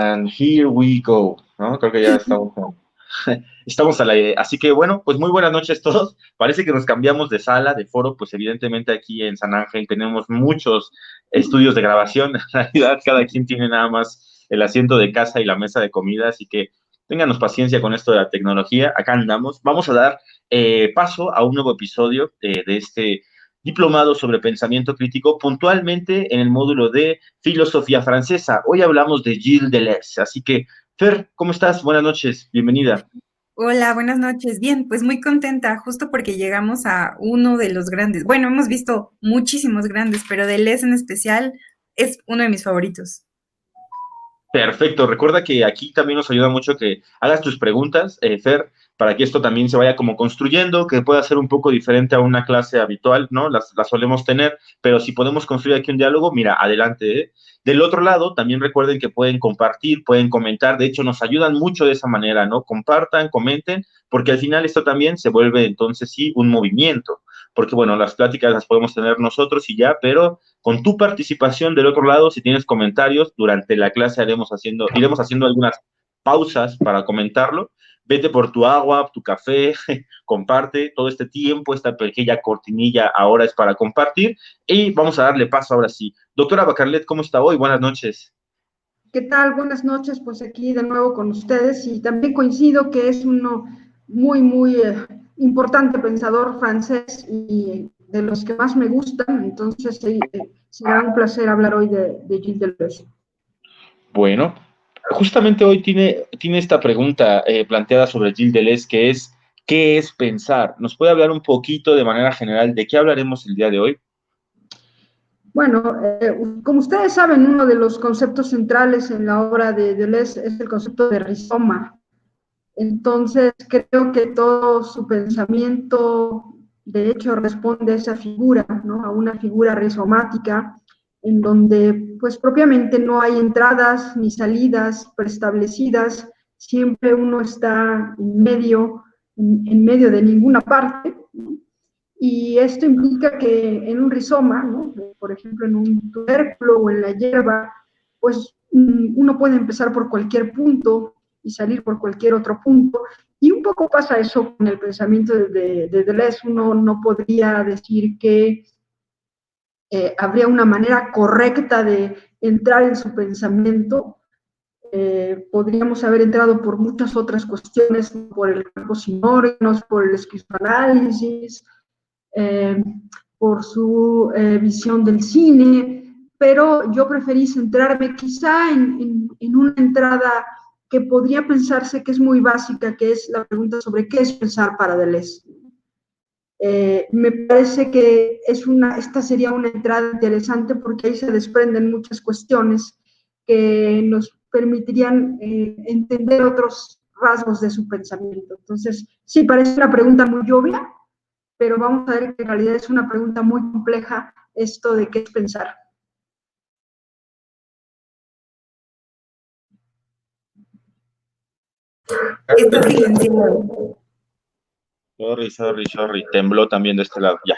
And here we go, ¿no? Creo que ya estamos, estamos al aire. Así que bueno, pues muy buenas noches todos. Parece que nos cambiamos de sala, de foro, pues evidentemente aquí en San Ángel tenemos muchos estudios de grabación. En realidad, cada quien tiene nada más el asiento de casa y la mesa de comida, así que ténganos paciencia con esto de la tecnología. Acá andamos. Vamos a dar paso a un nuevo episodio de este diplomado sobre pensamiento crítico, puntualmente en el módulo de filosofía francesa. Hoy hablamos de Gilles Deleuze, así que Fer, ¿cómo estás? Buenas noches, bienvenida. Hola, buenas noches. Bien, pues muy contenta, justo porque llegamos a uno de los grandes. Bueno, hemos visto muchísimos grandes, pero Deleuze en especial es uno de mis favoritos. Perfecto, recuerda que aquí también nos ayuda mucho que hagas tus preguntas, Fer, para que esto también se vaya como construyendo, que pueda ser un poco diferente a una clase habitual, ¿no? Las solemos tener, pero si podemos construir aquí un diálogo, mira, adelante, ¿eh? Del otro lado, también recuerden que pueden compartir, pueden comentar, de hecho nos ayudan mucho de esa manera, ¿no? Compartan, comenten, porque al final esto también se vuelve entonces sí un movimiento, porque bueno, las pláticas las podemos tener nosotros y ya, pero con tu participación del otro lado, si tienes comentarios, durante la clase iremos haciendo algunas pausas para comentarlo. Vete por tu agua, tu café, comparte todo este tiempo, esta pequeña cortinilla ahora es para compartir y vamos a darle paso ahora sí. Doctora Bacarlet, ¿cómo está hoy? Buenas noches. ¿Qué tal? Buenas noches, pues aquí de nuevo con ustedes y también coincido que es uno muy importante pensador francés y de los que más me gustan, entonces será un placer hablar hoy de Gilles Deleuze. Bueno, justamente hoy tiene esta pregunta planteada sobre Gilles Deleuze que es, ¿qué es pensar? ¿Nos puede hablar un poquito de manera general de qué hablaremos el día de hoy? Bueno, como ustedes saben, uno de los conceptos centrales en la obra de Deleuze es el concepto de rizoma. Entonces, creo que todo su pensamiento, de hecho, responde a esa figura, ¿no? A una figura rizomática, en donde, pues, propiamente no hay entradas ni salidas preestablecidas, siempre uno está en medio de ninguna parte, ¿no? Y esto implica que en un rizoma, ¿no? Por ejemplo, en un tubérculo o en la hierba, pues uno puede empezar por cualquier punto y salir por cualquier otro punto. Y un poco pasa eso con el pensamiento de Deleuze. Uno no podría decir que habría una manera correcta de entrar en su pensamiento. Podríamos haber entrado por muchas otras cuestiones, por el campo sin órganos, por el esquizoanálisis, eh, por su visión del cine, pero yo preferí centrarme quizá en una entrada que podría pensarse que es muy básica, que es la pregunta sobre qué es pensar para Deleuze. Me parece que esta sería una entrada interesante porque ahí se desprenden muchas cuestiones que nos permitirían entender otros rasgos de su pensamiento. Entonces, sí, parece una pregunta muy obvia, pero vamos a ver que en realidad es una pregunta muy compleja esto de qué es pensar. Está silenciado. Sorry, tembló también de este lado, ya.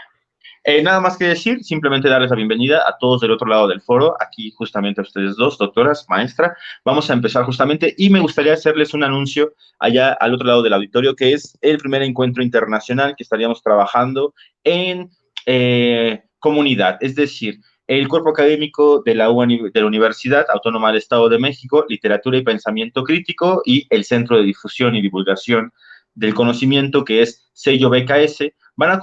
Nada más que decir, simplemente darles la bienvenida a todos del otro lado del foro, aquí justamente a ustedes dos, doctoras, maestra. Vamos a empezar justamente y me gustaría hacerles un anuncio allá al otro lado del auditorio, que es el primer encuentro internacional que estaríamos trabajando en comunidad, es decir, el cuerpo académico de la Universidad Autónoma del Estado de México, Literatura y Pensamiento Crítico, y el Centro de Difusión y Divulgación del Conocimiento, que es sello BKS, van a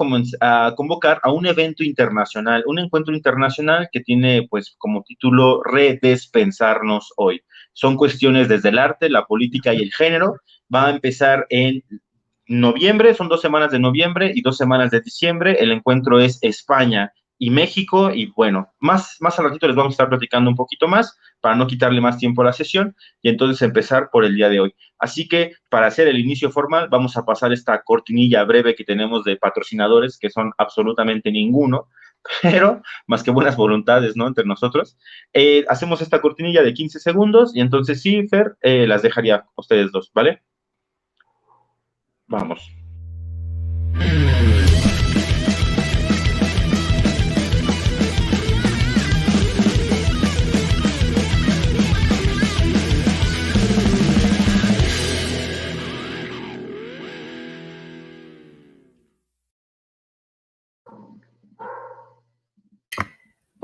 convocar a un evento internacional, un encuentro internacional que tiene pues como título Redespensarnos hoy. Son cuestiones desde el arte, la política y el género. Va a empezar en noviembre, son 2 semanas de noviembre y 2 semanas de diciembre. El encuentro es España y México, y bueno, más al ratito les vamos a estar platicando un poquito más para no quitarle más tiempo a la sesión y entonces empezar por el día de hoy. Así que para hacer el inicio formal vamos a pasar esta cortinilla breve que tenemos de patrocinadores, que son absolutamente ninguno, pero más que buenas voluntades, ¿no? Entre nosotros. Hacemos esta cortinilla de 15 segundos y entonces sí, Fer, las dejaría a ustedes dos, ¿vale? Vamos.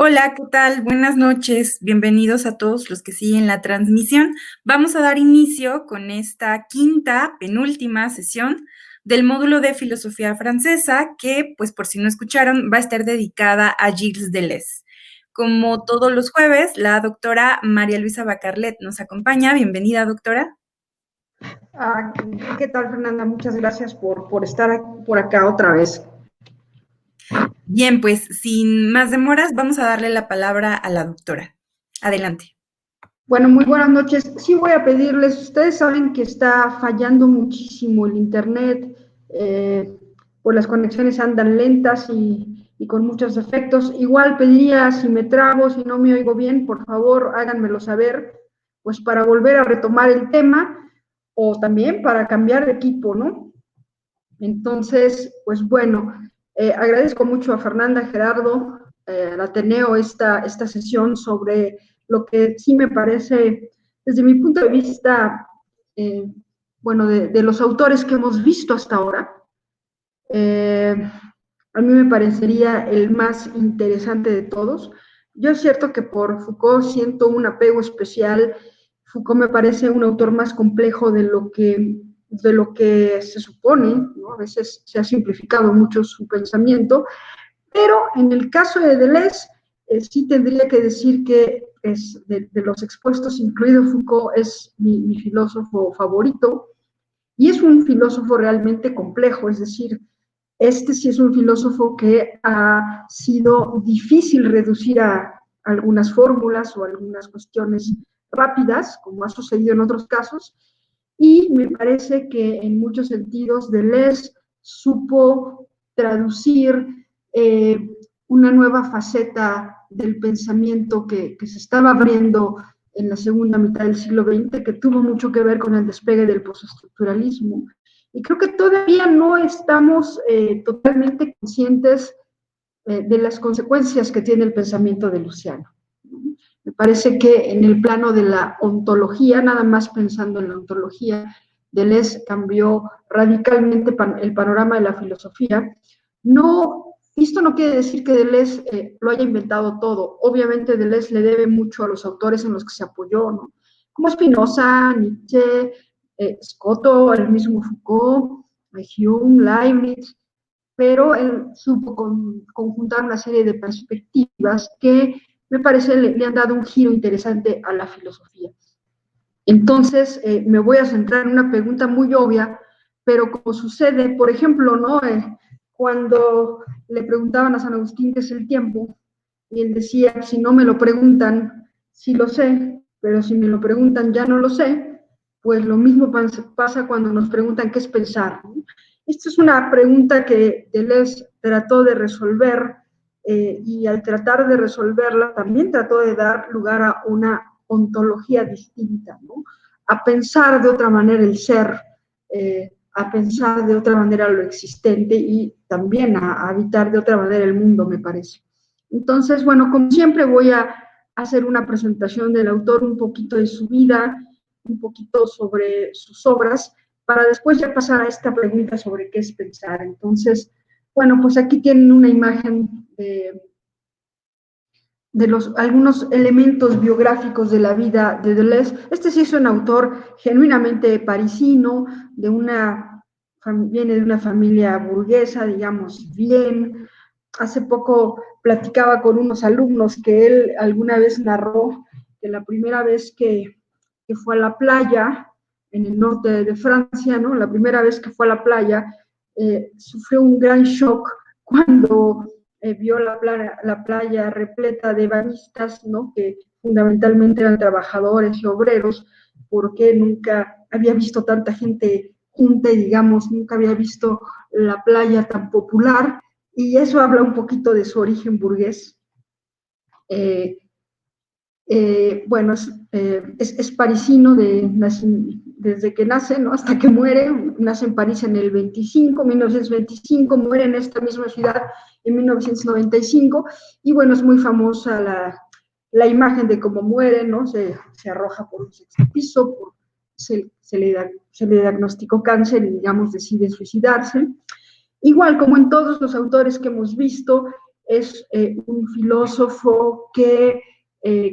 Hola, ¿qué tal? Buenas noches. Bienvenidos a todos los que siguen la transmisión. Vamos a dar inicio con esta quinta, penúltima sesión del módulo de filosofía francesa que, pues por si no escucharon, va a estar dedicada a Gilles Deleuze. Como todos los jueves, la doctora María Luisa Bacarlet nos acompaña. Bienvenida, doctora. ¿Qué tal, Fernanda? Muchas gracias por estar por acá otra vez. Bien, pues sin más demoras, vamos a darle la palabra a la doctora. Adelante. Bueno, muy buenas noches. Sí voy a pedirles, ustedes saben que está fallando muchísimo el internet, pues las conexiones andan lentas y con muchos defectos. Igual pediría, si me trabo, si no me oigo bien, por favor háganmelo saber, pues para volver a retomar el tema o también para cambiar de equipo, ¿no? Entonces, pues bueno, agradezco mucho a Fernanda, Gerardo, al Ateneo esta sesión sobre lo que sí me parece, desde mi punto de vista, bueno, de los autores que hemos visto hasta ahora, a mí me parecería el más interesante de todos. Yo es cierto que por Foucault siento un apego especial. Foucault me parece un autor más complejo de lo que se supone, ¿no? A veces se ha simplificado mucho su pensamiento, pero en el caso de Deleuze, sí tendría que decir que es de los expuestos, incluido Foucault, es mi filósofo favorito, y es un filósofo realmente complejo, es decir, este sí es un filósofo que ha sido difícil reducir a algunas fórmulas o algunas cuestiones rápidas, como ha sucedido en otros casos, y me parece que en muchos sentidos Deleuze supo traducir una nueva faceta del pensamiento que se estaba abriendo en la segunda mitad del siglo XX, que tuvo mucho que ver con el despegue del postestructuralismo. Y creo que todavía no estamos totalmente conscientes de las consecuencias que tiene el pensamiento de Luciano. Me parece que en el plano de la ontología, nada más pensando en la ontología, Deleuze cambió radicalmente el panorama de la filosofía. No, esto no quiere decir que Deleuze lo haya inventado todo. Obviamente Deleuze le debe mucho a los autores en los que se apoyó, ¿no? Como Spinoza, Nietzsche, Scotto, el mismo Foucault, Hume, Leibniz, pero él supo conjuntar una serie de perspectivas que me parece le han dado un giro interesante a la filosofía. Entonces, me voy a centrar en una pregunta muy obvia, pero como sucede, por ejemplo, ¿no? Cuando le preguntaban a San Agustín qué es el tiempo, y él decía, si no me lo preguntan, sí lo sé, pero si me lo preguntan, ya no lo sé, pues lo mismo pasa cuando nos preguntan qué es pensar, ¿no? Esta es una pregunta que Deleuze trató de resolver y al tratar de resolverla también trató de dar lugar a una ontología distinta, ¿no? A pensar de otra manera el ser, a pensar de otra manera lo existente y también a habitar de otra manera el mundo, me parece. Entonces, bueno, como siempre voy a hacer una presentación del autor, un poquito de su vida, un poquito sobre sus obras, para después ya pasar a esta pregunta sobre qué es pensar. Entonces, bueno, pues aquí tienen una imagen de algunos elementos biográficos de la vida de Deleuze. Este sí es un autor genuinamente parisino, viene de una familia burguesa, digamos, bien. Hace poco platicaba con unos alumnos que él alguna vez narró que la primera vez que fue a la playa, en el norte de Francia, ¿no? La primera vez que fue a la playa, sufrió un gran shock cuando vio la playa repleta de bañistas, ¿no? Que fundamentalmente eran trabajadores y obreros, porque nunca había visto tanta gente junta y, digamos, nunca había visto la playa tan popular, y eso habla un poquito de su origen burgués. Bueno, es parisino desde que nace, ¿no? Hasta que muere. Nace en París en el 1925, muere en esta misma ciudad en 1995, y bueno, es muy famosa la imagen de cómo muere, ¿no? Se arroja por un sexto piso, se le diagnosticó cáncer y, digamos, decide suicidarse. Igual, como en todos los autores que hemos visto, es un filósofo que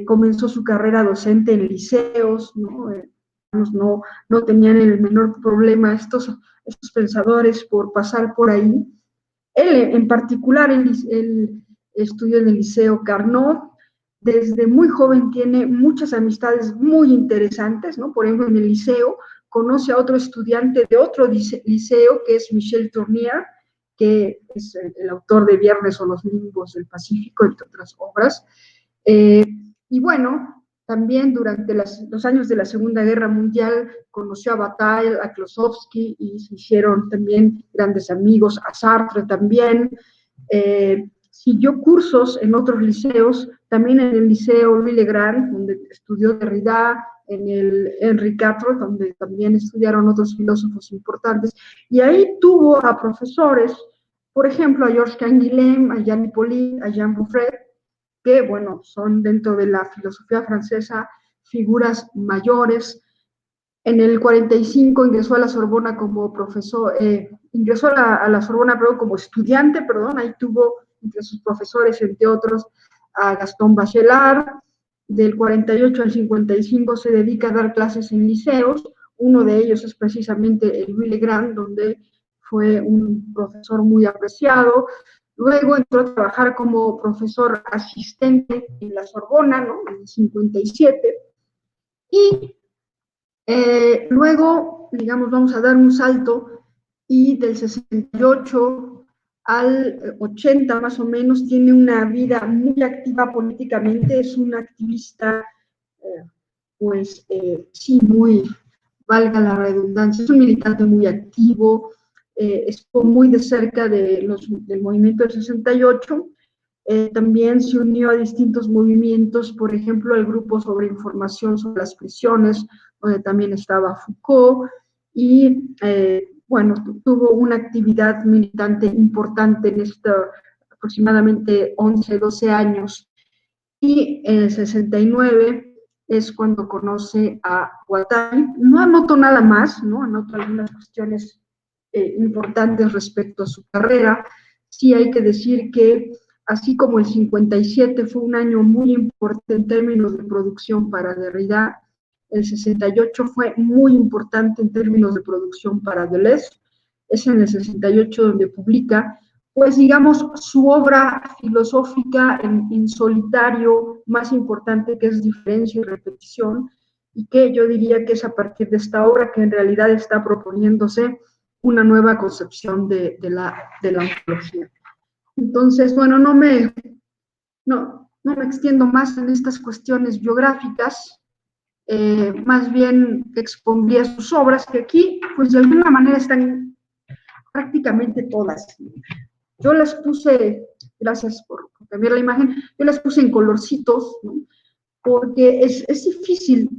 comenzó su carrera docente en liceos, ¿no? No tenían el menor problema estos pensadores por pasar por ahí. Él, en particular, él estudió en el Liceo Carnot. Desde muy joven tiene muchas amistades muy interesantes, ¿no? Por ejemplo, en el liceo conoce a otro estudiante de otro liceo, que es Michel Tournier, que es el autor de Viernes o los Nimbos del Pacífico, entre otras obras. Y bueno, también durante los años de la Segunda Guerra Mundial conoció a Bataille, a Klossowski, y se hicieron también grandes amigos, a Sartre también. Siguió cursos en otros liceos, también en el Liceo Louis Le Grand, donde estudió Derrida, en el Henri IV, donde también estudiaron otros filósofos importantes, y ahí tuvo a profesores, por ejemplo, a Georges Canguilhem, a Jean Hippolyte, a Jean Bouffret, que, bueno, son dentro de la filosofía francesa figuras mayores. En el 45 ingresó a la Sorbona como profesor, ingresó a la Sorbona, pero como estudiante, perdón, ahí tuvo entre sus profesores, entre otros, a Gastón Bachelard. Del 48 al 55 se dedica a dar clases en liceos, uno de ellos es precisamente el Louis Le Grand, donde fue un profesor muy apreciado. Luego entró a trabajar como profesor asistente en la Sorbona, ¿no? En el 57. Y luego, digamos, vamos a dar un salto y del 68 al 80 más o menos tiene una vida muy activa políticamente, es un activista, pues sí, muy, valga la redundancia, es un militante muy activo, estuvo muy de cerca del movimiento del 68. También se unió a distintos movimientos, por ejemplo, el grupo sobre información sobre las prisiones, donde también estaba Foucault, y bueno, tuvo una actividad militante importante en aproximadamente 11, 12 años. Y en el 69 es cuando conoce a Guattari. No anoto nada más, ¿no? Anoto algunas cuestiones importantes respecto a su carrera. Sí hay que decir que así como el 57 fue un año muy importante en términos de producción para Derrida, el 68 fue muy importante en términos de producción para Deleuze. Es en el 68 donde publica, pues digamos, su obra filosófica en solitario más importante, que es Diferencia y Repetición, y que yo diría que es a partir de esta obra que en realidad está proponiéndose una nueva concepción de la ontología. Entonces, bueno, no me extiendo más en estas cuestiones biográficas, más bien expondría sus obras, que aquí, pues de alguna manera están prácticamente todas. Yo las puse, gracias por cambiar la imagen, yo las puse en colorcitos, ¿no? Porque es difícil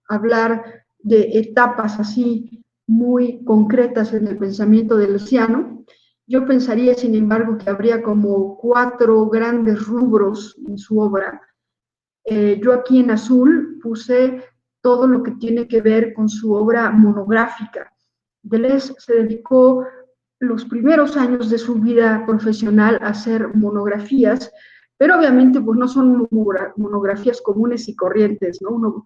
hablar de etapas así muy concretas en el pensamiento de Luciano. Yo pensaría, sin embargo, que habría como 4 grandes rubros en su obra. Yo aquí en azul puse todo lo que tiene que ver con su obra monográfica. Deleuze se dedicó los primeros años de su vida profesional a hacer monografías, pero obviamente pues no son monografías comunes y corrientes, ¿no?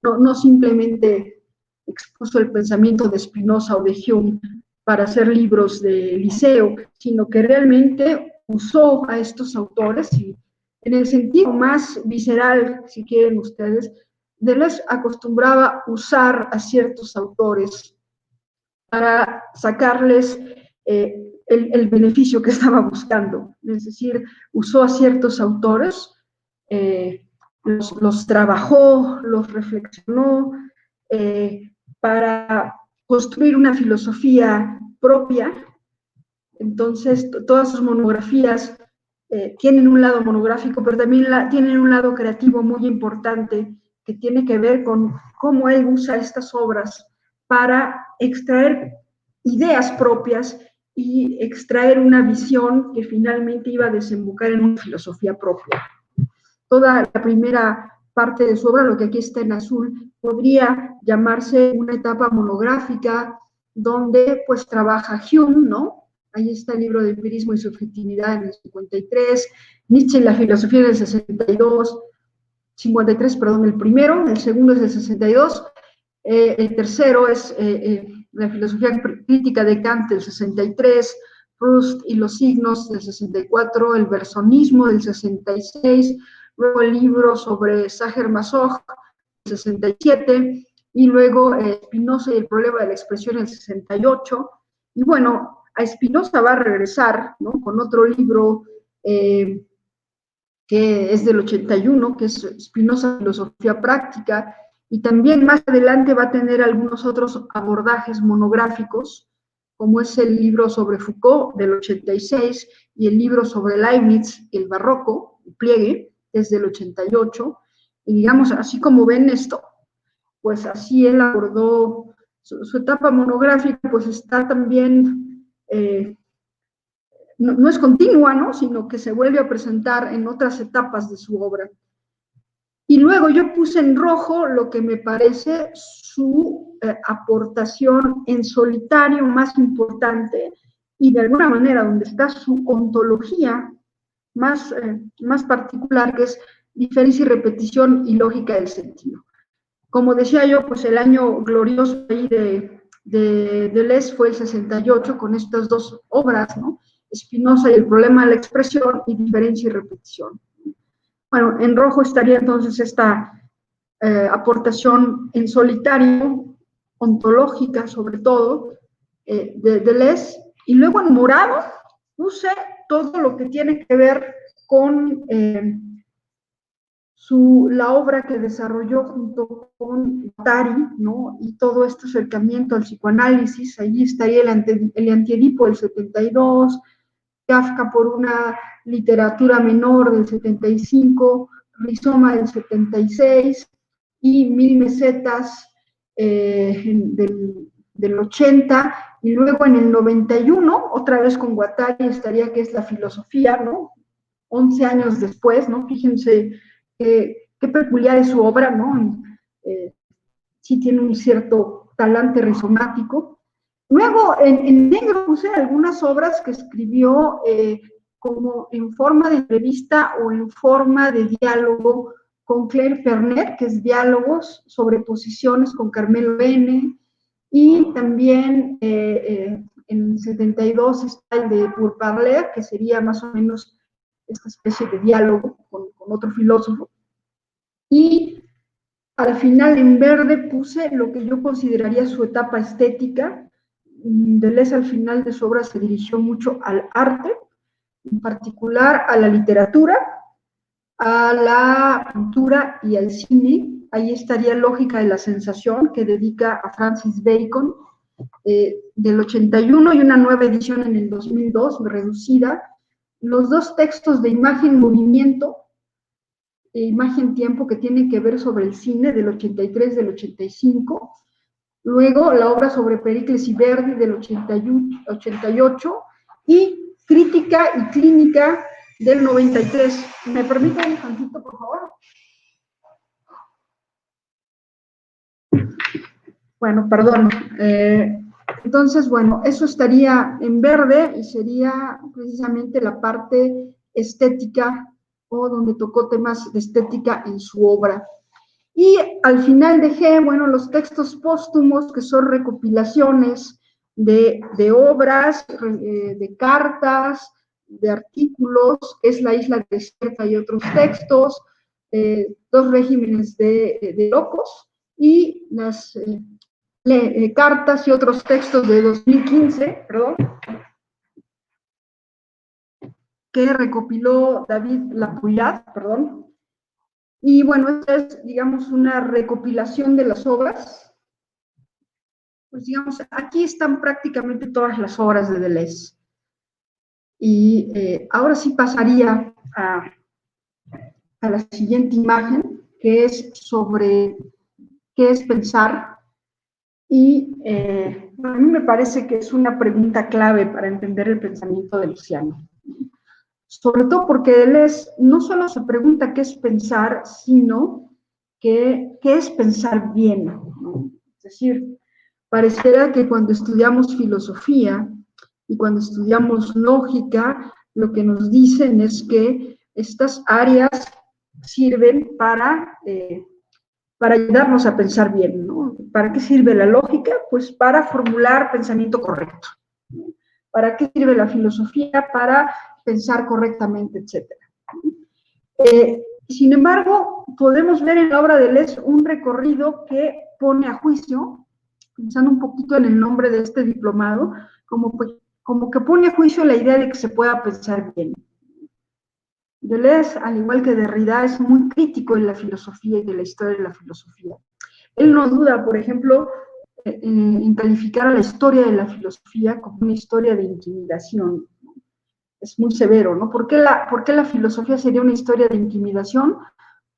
No simplemente expuso el pensamiento de Spinoza o de Hume para hacer libros de liceo, sino que realmente usó a estos autores y en el sentido más visceral, si quieren ustedes, Deleuze acostumbraba usar a ciertos autores para sacarles el beneficio que estaba buscando. Es decir, usó a ciertos autores, los trabajó, los reflexionó para construir una filosofía propia. Entonces, todas sus monografías tienen un lado monográfico, pero también tienen un lado creativo muy importante que tiene que ver con cómo él usa estas obras para extraer ideas propias y extraer una visión que finalmente iba a desembocar en una filosofía propia. Toda la primera parte de su obra, lo que aquí está en azul, podría llamarse una etapa monográfica donde pues trabaja Hume, ¿no? ahí está el libro de Empirismo y Subjetividad en el 53, Nietzsche y la filosofía en el 62, 53, perdón, el primero, el segundo es el 62, el tercero es la filosofía crítica de Kant del 63, Proust y los signos del 64, el versonismo del 66, luego el libro sobre Sacher-Masoch del 67, y luego Spinoza y el problema de la expresión del 68, y bueno, a Spinoza va a regresar, ¿no?, con otro libro que es del 81, que es Spinoza, Filosofía Práctica, y también más adelante va a tener algunos otros abordajes monográficos, como es el libro sobre Foucault del 86 y el libro sobre Leibniz, el barroco, el pliegue, desde el 88, y digamos, así como ven esto, pues así él abordó su etapa monográfica, pues está también no es continua, ¿no?, sino que se vuelve a presentar en otras etapas de su obra. Y luego yo puse en rojo lo que me parece su aportación en solitario más importante y de alguna manera donde está su ontología más particular, que es diferencia y repetición y lógica del sentido. Como decía yo, pues el año glorioso ahí de Deleuze fue el 68 con estas dos obras, ¿no?, Spinoza y el problema de la expresión y diferencia y repetición. Bueno, en rojo estaría entonces esta aportación en solitario, ontológica sobre todo, de Deleuze, y luego en morado puse todo lo que tiene que ver con la obra que desarrolló junto con Guattari, ¿no?, y todo este acercamiento al psicoanálisis. Allí estaría el Antiedipo del 72, Kafka por una literatura menor del 75, Rizoma del 76 y Mil Mesetas del 80, y luego en el 91, otra vez con Guattari estaría, que es la filosofía, ¿no?, 11 años después, ¿no? Fíjense qué peculiar es su obra, ¿no? Sí tiene un cierto talante rizomático. Luego, en negro puse algunas obras que escribió como en forma de entrevista o en forma de diálogo con Claire Fernet, que es diálogos sobre posiciones con Carmelo N. Y también en el 72 está el de Pour Parler, que sería más o menos esta especie de diálogo con otro filósofo. Y al final en verde puse lo que yo consideraría su etapa estética. Deleuze al final de su obra se dirigió mucho al arte, en particular a la literatura, a la pintura y al cine. Ahí estaría Lógica de la Sensación, que dedica a Francis Bacon, del 81, y una nueva edición en el 2002, reducida. Los dos textos de Imagen, Movimiento, Imagen-Tiempo, que tienen que ver sobre el cine, del 83, del 85. Luego la obra sobre Pericles y Verdi del 88 y Crítica y Clínica del 93. ¿Me permiten un tantito, por favor? Bueno, perdón. Entonces, bueno, eso estaría en verde y sería precisamente la parte estética, o donde tocó temas de estética en su obra. Y al final dejé, bueno, los textos póstumos, que son recopilaciones de obras, de cartas, de artículos, que es La Isla Desierta y otros textos, Dos regímenes de locos, y las cartas y otros textos de 2015, perdón, que recopiló David Lapouillat, perdón. Y bueno, esta es, digamos, una recopilación de las obras. Pues digamos, aquí están prácticamente todas las obras de Deleuze. Y ahora sí pasaría a la siguiente imagen, que es sobre qué es pensar. Y a mí me parece que es una pregunta clave para entender el pensamiento de Luciano. Sobre todo porque Deleuze no solo se pregunta qué es pensar, sino qué es pensar bien, ¿no? Es decir, pareciera que cuando estudiamos filosofía Y cuando estudiamos lógica, lo que nos dicen es que estas áreas sirven para ayudarnos a pensar bien, ¿no? ¿Para qué sirve la lógica? Pues para formular pensamiento correcto. ¿Para qué sirve la filosofía? Para pensar correctamente, etcétera. Sin embargo, podemos ver en la obra de Deleuze un recorrido que pone a juicio, pensando un poquito en el nombre de este diplomado, como que pone a juicio la idea de que se pueda pensar bien. Deleuze, al igual que Derrida, es muy crítico en la filosofía y de la historia de la filosofía. Él no duda, por ejemplo, en calificar a la historia de la filosofía como una historia de intimidación. Es muy severo, ¿no? ¿Por qué la filosofía sería una historia de intimidación?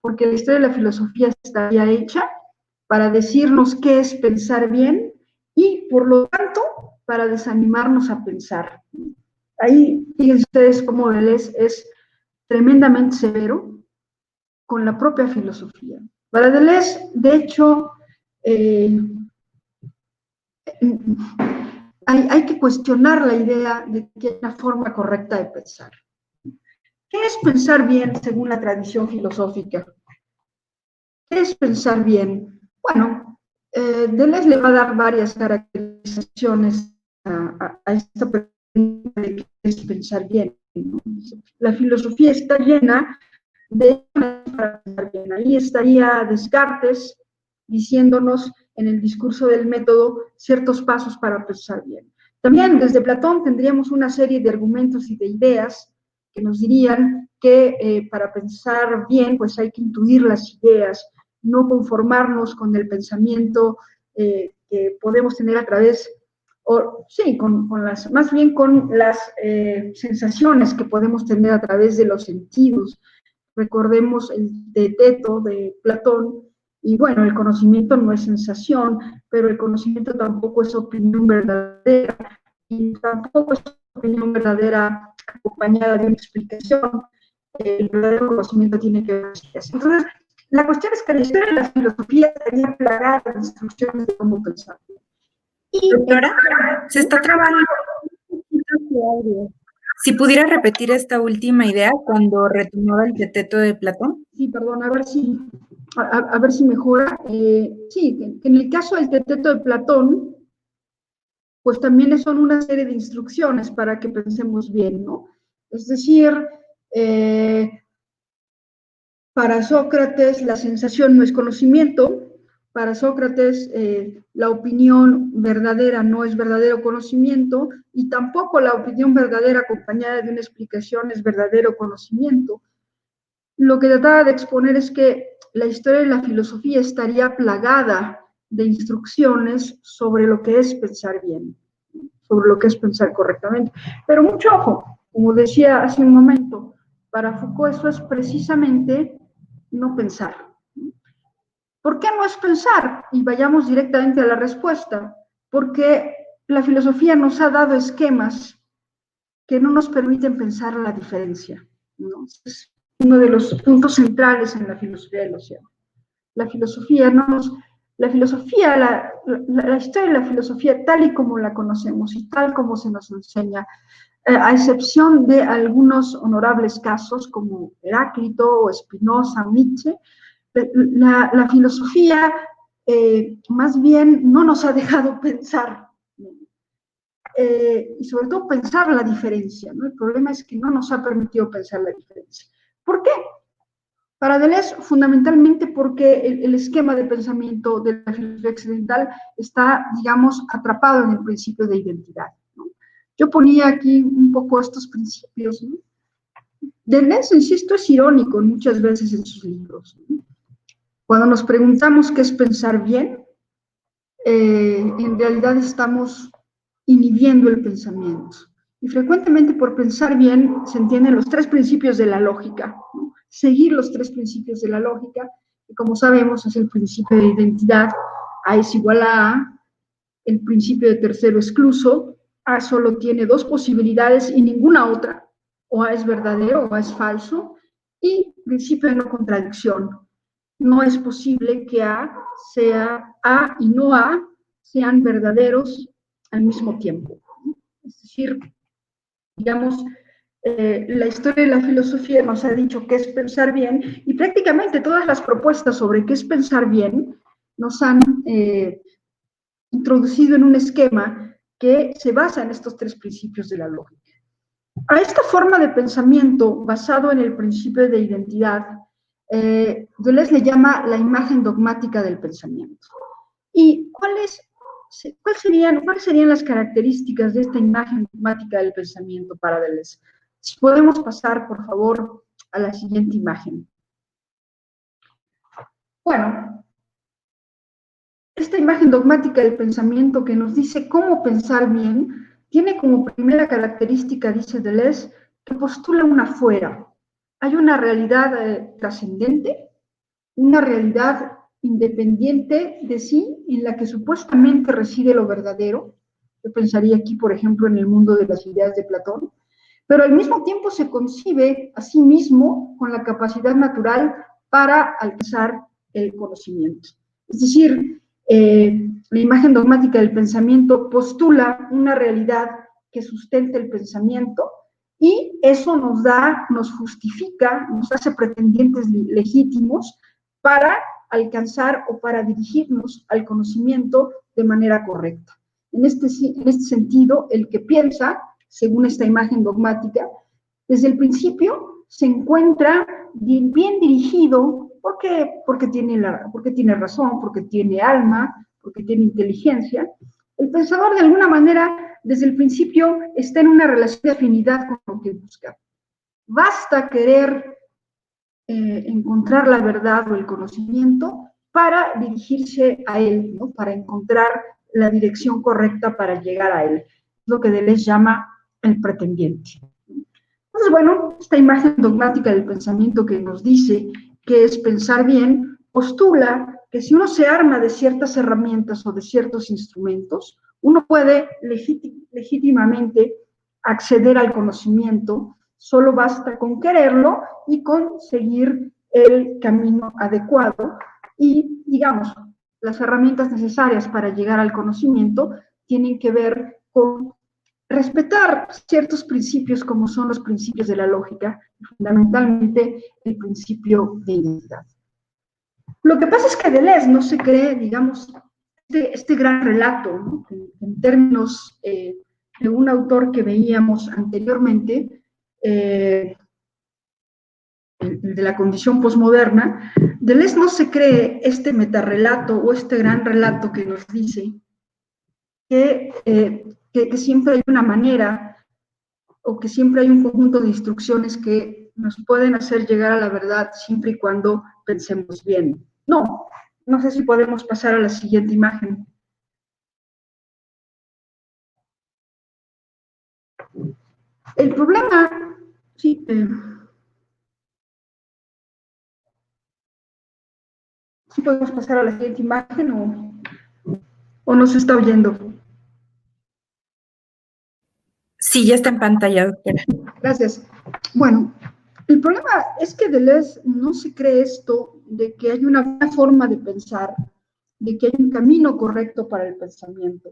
Porque la historia de la filosofía estaría hecha para decirnos qué es pensar bien y, por lo tanto, para desanimarnos a pensar. Ahí, fíjense ustedes cómo Deleuze es tremendamente severo con la propia filosofía. Para Deleuze, de hecho, hay que cuestionar la idea de que hay una forma correcta de pensar. ¿Qué es pensar bien según la tradición filosófica? ¿Qué es pensar bien? Bueno, Deleuze le va a dar varias caracterizaciones a esta pregunta de qué es pensar bien, ¿no? La filosofía está llena de para pensar bien. Ahí estaría Descartes diciéndonos en el discurso del método ciertos pasos para pensar bien. También desde Platón tendríamos una serie de argumentos y de ideas que nos dirían que para pensar bien pues hay que intuir las ideas, no conformarnos con el pensamiento que podemos tener a través, más bien con las sensaciones que podemos tener a través de los sentidos. Recordemos el Teteto de Platón, y bueno, el conocimiento no es sensación, pero el conocimiento tampoco es opinión verdadera, y tampoco es opinión verdadera acompañada de una explicación. El verdadero conocimiento tiene que ver con eso. Entonces, la cuestión es que la historia de la filosofía estaría plagada de instrucciones de cómo pensar. Y doctora, se está trabajando. Si pudiera repetir esta última idea cuando retomaba el Teteto de Platón. Sí, perdón, a ver si mejora. Sí, en el caso del Teteto de Platón, pues también son una serie de instrucciones para que pensemos bien, ¿no? Es decir, para Sócrates la sensación no es conocimiento, para Sócrates la opinión verdadera no es verdadero conocimiento y tampoco la opinión verdadera acompañada de una explicación es verdadero conocimiento. Lo que trataba de exponer es que la historia de la filosofía estaría plagada de instrucciones sobre lo que es pensar bien, sobre lo que es pensar correctamente. Pero mucho ojo, como decía hace un momento, para Foucault eso es precisamente no pensar. ¿Por qué no es pensar? Y vayamos directamente a la respuesta. Porque la filosofía nos ha dado esquemas que no nos permiten pensar la diferencia, ¿no? Es uno de los puntos centrales en la filosofía del océano. La filosofía la historia de la filosofía tal y como la conocemos y tal como se nos enseña, a excepción de algunos honorables casos como Heráclito o Spinoza, Nietzsche, la filosofía más bien no nos ha dejado pensar, y sobre todo pensar la diferencia, ¿no? El problema es que no nos ha permitido pensar la diferencia. ¿Por qué? Para Deleuze, fundamentalmente porque el esquema de pensamiento de la filosofía occidental está, digamos, atrapado en el principio de identidad, ¿no? Yo ponía aquí un poco estos principios, ¿no? Deleuze, insisto, es irónico muchas veces en sus libros, ¿no? Cuando nos preguntamos qué es pensar bien, en realidad estamos inhibiendo el pensamiento. Y frecuentemente por pensar bien se entienden los tres principios de la lógica, ¿no? Seguir los tres principios de la lógica, que como sabemos es el principio de identidad, A es igual a A, el principio de tercero excluso, A solo tiene dos posibilidades y ninguna otra, o A es verdadero o A es falso, y principio de no contradicción. No es posible que A sea A y no A sean verdaderos al mismo tiempo. Es decir, digamos, la historia de la filosofía nos ha dicho qué es pensar bien, y prácticamente todas las propuestas sobre qué es pensar bien nos han introducido en un esquema que se basa en estos tres principios de la lógica. A esta forma de pensamiento basado en el principio de identidad, Deleuze le llama la imagen dogmática del pensamiento. ¿Y cuáles serían las características de esta imagen dogmática del pensamiento para Deleuze? Si podemos pasar, por favor, a la siguiente imagen. Bueno, esta imagen dogmática del pensamiento que nos dice cómo pensar bien, tiene como primera característica, dice Deleuze, que postula un afuera. Hay una realidad trascendente, una realidad independiente de sí, en la que supuestamente reside lo verdadero. Yo pensaría aquí, por ejemplo, en el mundo de las ideas de Platón, pero al mismo tiempo se concibe a sí mismo con la capacidad natural para alcanzar el conocimiento. Es decir, la imagen dogmática del pensamiento postula una realidad que sustenta el pensamiento, y eso nos justifica, nos hace pretendientes legítimos para alcanzar o para dirigirnos al conocimiento de manera correcta. En este sentido, el que piensa, según esta imagen dogmática, desde el principio se encuentra bien dirigido porque tiene razón, porque tiene alma, porque tiene inteligencia. El pensador, de alguna manera, desde el principio está en una relación de afinidad con lo que busca. Basta querer encontrar la verdad o el conocimiento para dirigirse a él, ¿no? Para encontrar la dirección correcta para llegar a él. Lo que Deleuze llama el pretendiente. Entonces, bueno, esta imagen dogmática del pensamiento que nos dice que es pensar bien, postula que si uno se arma de ciertas herramientas o de ciertos instrumentos, uno puede legítimamente acceder al conocimiento, solo basta con quererlo y con seguir el camino adecuado. Y, digamos, las herramientas necesarias para llegar al conocimiento tienen que ver con respetar ciertos principios como son los principios de la lógica, fundamentalmente el principio de identidad. Lo que pasa es que Deleuze no se cree, digamos, este gran relato, ¿no? En términos de un autor que veíamos anteriormente, de la condición posmoderna, Deleuze no se cree este metarrelato o este gran relato que nos dice que siempre hay una manera o que siempre hay un conjunto de instrucciones que nos pueden hacer llegar a la verdad siempre y cuando pensemos bien. No sé si podemos pasar a la siguiente imagen. El problema, sí, ¿sí podemos pasar a la siguiente imagen o no se está oyendo? Sí, ya está en pantalla, doctora. Gracias. Bueno, el problema es que Deleuze no se cree esto de que hay una buena forma de pensar, de que hay un camino correcto para el pensamiento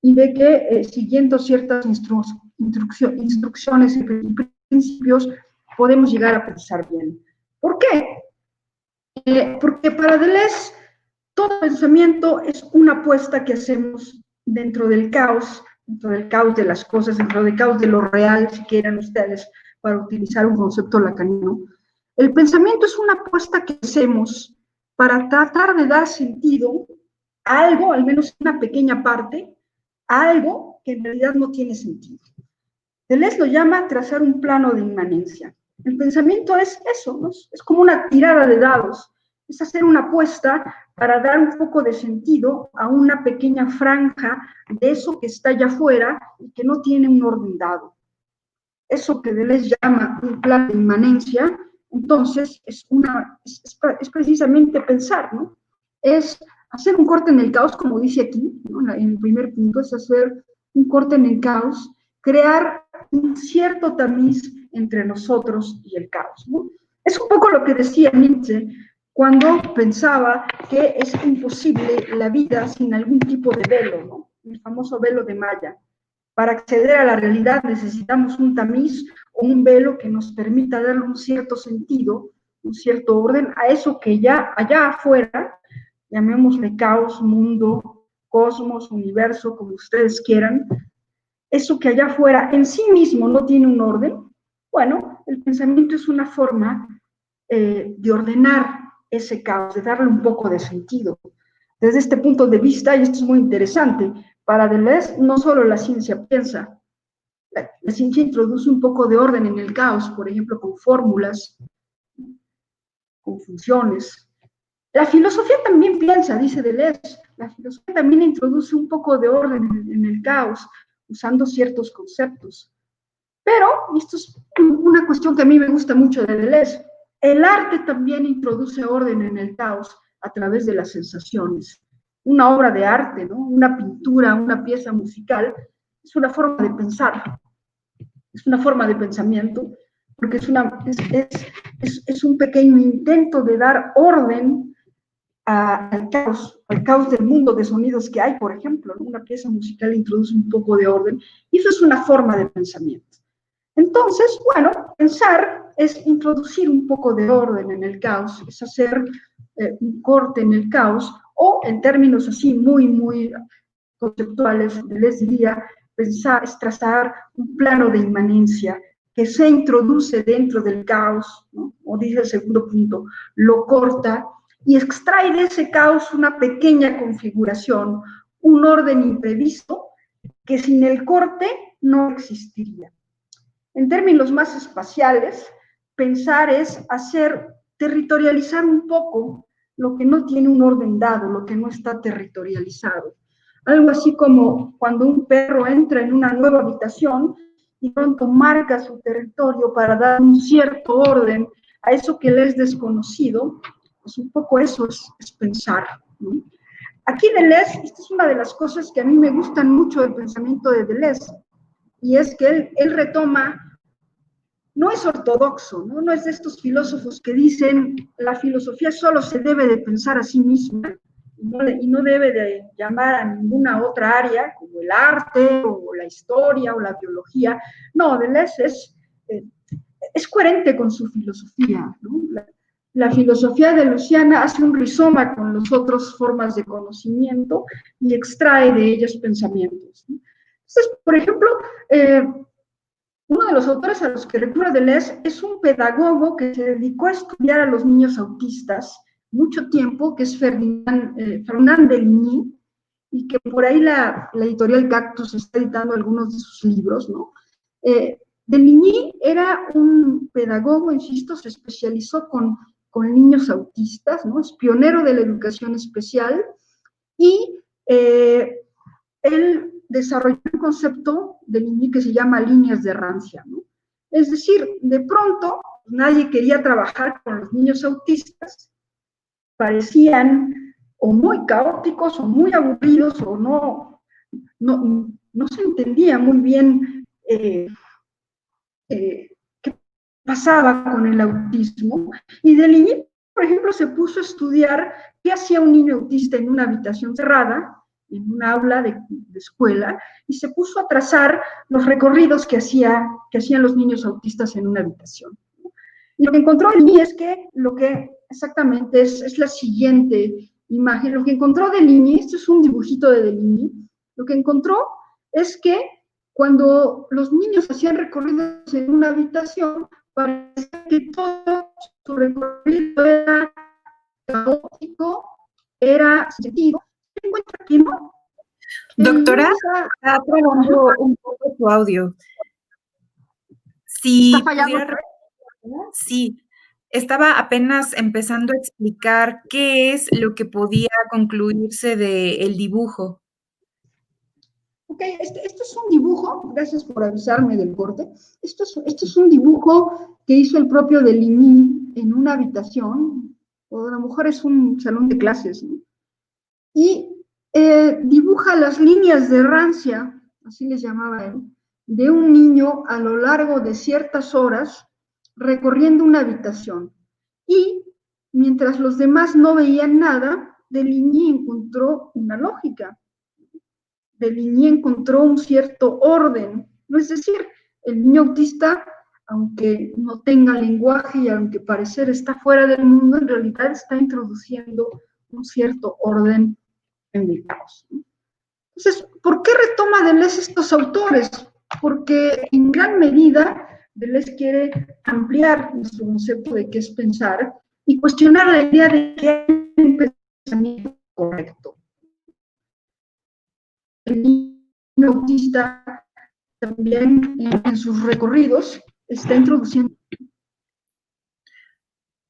y de que siguiendo ciertas instrucciones y principios podemos llegar a pensar bien. ¿Por qué? Porque para Deleuze todo pensamiento es una apuesta que hacemos dentro del caos de las cosas, dentro del caos de lo real, si quieren ustedes, para utilizar un concepto lacaniano. El pensamiento es una apuesta que hacemos para tratar de dar sentido a algo, al menos una pequeña parte, a algo que en realidad no tiene sentido. Deleuze lo llama trazar un plano de inmanencia. El pensamiento es eso, ¿no? Es como una tirada de dados, es hacer una apuesta para dar un poco de sentido a una pequeña franja de eso que está allá afuera y que no tiene un orden dado. Eso que Deleuze llama un plano de inmanencia, entonces es precisamente pensar, ¿no? Es hacer un corte en el caos, como dice aquí, ¿no? En el primer punto es hacer un corte en el caos, crear un cierto tamiz entre nosotros y el caos, ¿no? Es un poco lo que decía Nietzsche cuando pensaba que es imposible la vida sin algún tipo de velo, ¿no? El famoso velo de Maya. Para acceder a la realidad necesitamos un tamiz o un velo que nos permita darle un cierto sentido, un cierto orden a eso que ya allá afuera, llamémosle caos, mundo, cosmos, universo, como ustedes quieran, eso que allá afuera en sí mismo no tiene un orden. Bueno, el pensamiento es una forma de ordenar ese caos, de darle un poco de sentido. Desde este punto de vista, y esto es muy interesante, para Deleuze no solo la ciencia piensa, la ciencia introduce un poco de orden en el caos, por ejemplo, con fórmulas, con funciones. La filosofía también piensa, dice Deleuze, la filosofía también introduce un poco de orden en el caos, usando ciertos conceptos. Pero, esto es una cuestión que a mí me gusta mucho de Deleuze, el arte también introduce orden en el caos a través de las sensaciones. Una obra de arte, ¿no? Una pintura, una pieza musical, es una forma de pensar, es una forma de pensamiento, porque es un pequeño intento de dar orden al caos del mundo de sonidos que hay, por ejemplo, ¿no? Una pieza musical introduce un poco de orden, y eso es una forma de pensamiento. Entonces, bueno, pensar es introducir un poco de orden en el caos, es hacer un corte en el caos, o en términos así muy conceptuales, les diría, pensar es trazar un plano de inmanencia que se introduce dentro del caos, ¿no? O dice el segundo punto, lo corta y extrae de ese caos una pequeña configuración, un orden imprevisto que sin el corte no existiría. En términos más espaciales, pensar es territorializar un poco lo que no tiene un orden dado, lo que no está territorializado. Algo así como cuando un perro entra en una nueva habitación y pronto marca su territorio para dar un cierto orden a eso que le es desconocido, pues un poco eso es pensar, ¿no? Aquí Deleuze, esta es una de las cosas que a mí me gustan mucho del pensamiento de Deleuze, y es que él retoma, no es ortodoxo, ¿no? No es de estos filósofos que dicen la filosofía solo se debe de pensar a sí misma y no debe de llamar a ninguna otra área como el arte o la historia o la biología. No, Deleuze es coherente con su filosofía, ¿no? La filosofía de Luciana hace un rizoma con las otras formas de conocimiento y extrae de ellas pensamientos, ¿no? Entonces, por ejemplo, uno de los autores a los que recurre Deleuze es un pedagogo que se dedicó a estudiar a los niños autistas mucho tiempo, que es Fernand Deligny, y que por ahí la editorial Cactus está editando algunos de sus libros, ¿no? Deligny era un pedagogo, insisto, se especializó con niños autistas, ¿no? Es pionero de la educación especial, y él desarrolló un concepto de Deligny que se llama líneas de rancia, ¿no? Es decir, de pronto nadie quería trabajar con los niños autistas, parecían o muy caóticos o muy aburridos o no se entendía muy bien qué pasaba con el autismo, y Deligny, por ejemplo, se puso a estudiar qué hacía un niño autista en una habitación cerrada, en un aula de escuela, y se puso a trazar los recorridos que hacían los niños autistas en una habitación. Y lo que encontró Deligny es que lo que exactamente es la siguiente imagen. Lo que encontró Deligny, esto es un dibujito de Deligny, lo que encontró es que cuando los niños hacían recorridos en una habitación, parecía que todo su recorrido era caótico, era sentido. Se encuentra que no. Doctora, está trabajando un poco tu audio. Si ¿Está fallando? Sí, estaba apenas empezando a explicar qué es lo que podía concluirse del dibujo. Ok, este es un dibujo, gracias por avisarme del corte. Esto es un dibujo que hizo el propio Deligny en una habitación, o a lo mejor es un salón de clases, ¿no? Y dibuja las líneas de rancia, así les llamaba él, de un niño a lo largo de ciertas horas recorriendo una habitación. Y mientras los demás no veían nada, Deligny encontró una lógica. Deligny encontró un cierto orden, ¿no? Es decir, el niño autista, aunque no tenga lenguaje y aunque parecer está fuera del mundo, en realidad está introduciendo un cierto orden en el caos. Entonces, ¿por qué retoma Deleuze estos autores? Porque en gran medida Deleuze quiere ampliar nuestro concepto de qué es pensar y cuestionar la idea de que hay un pensamiento correcto. El niño autista también en sus recorridos está introduciendo.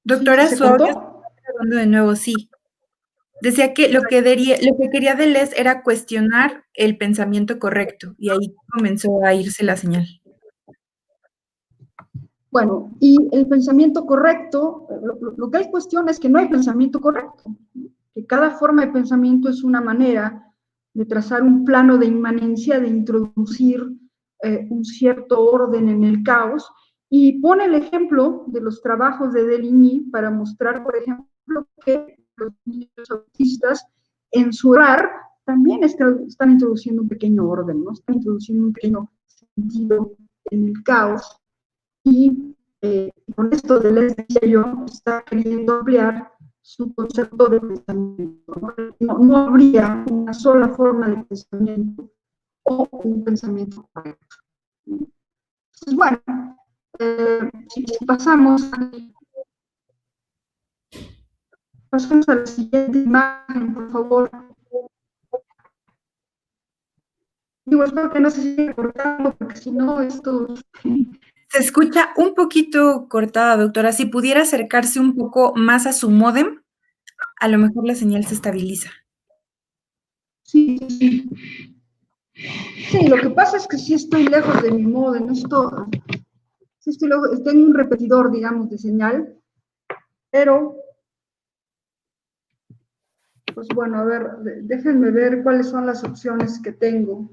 Doctora, ¿Sí, su audio está grabando de nuevo, sí. Decía que lo que quería Deleuze era cuestionar el pensamiento correcto, y ahí comenzó a irse la señal. Bueno, y el pensamiento correcto, lo que él cuestiona es que no hay pensamiento correcto, que cada forma de pensamiento es una manera de trazar un plano de inmanencia, de introducir un cierto orden en el caos, y pone el ejemplo de los trabajos de Deligny para mostrar, por ejemplo, que los niños autistas en su hogar también están introduciendo un pequeño orden, ¿no? Están introduciendo un pequeño sentido en el caos, y con esto de les decía yo, está queriendo ampliar su concepto de pensamiento. No habría una sola forma de pensamiento o un pensamiento correcto. Entonces, bueno, si pasamos a la siguiente imagen, por favor. Digo, espero que no se siga cortando, porque si no, esto... Se escucha un poquito cortada, doctora. Si pudiera acercarse un poco más a su módem, a lo mejor la señal se estabiliza. Sí, sí. Sí, lo que pasa es que sí estoy lejos de mi módem, esto... Sí estoy en un repetidor, digamos, de señal, pero... Pues bueno, a ver, déjenme ver cuáles son las opciones que tengo.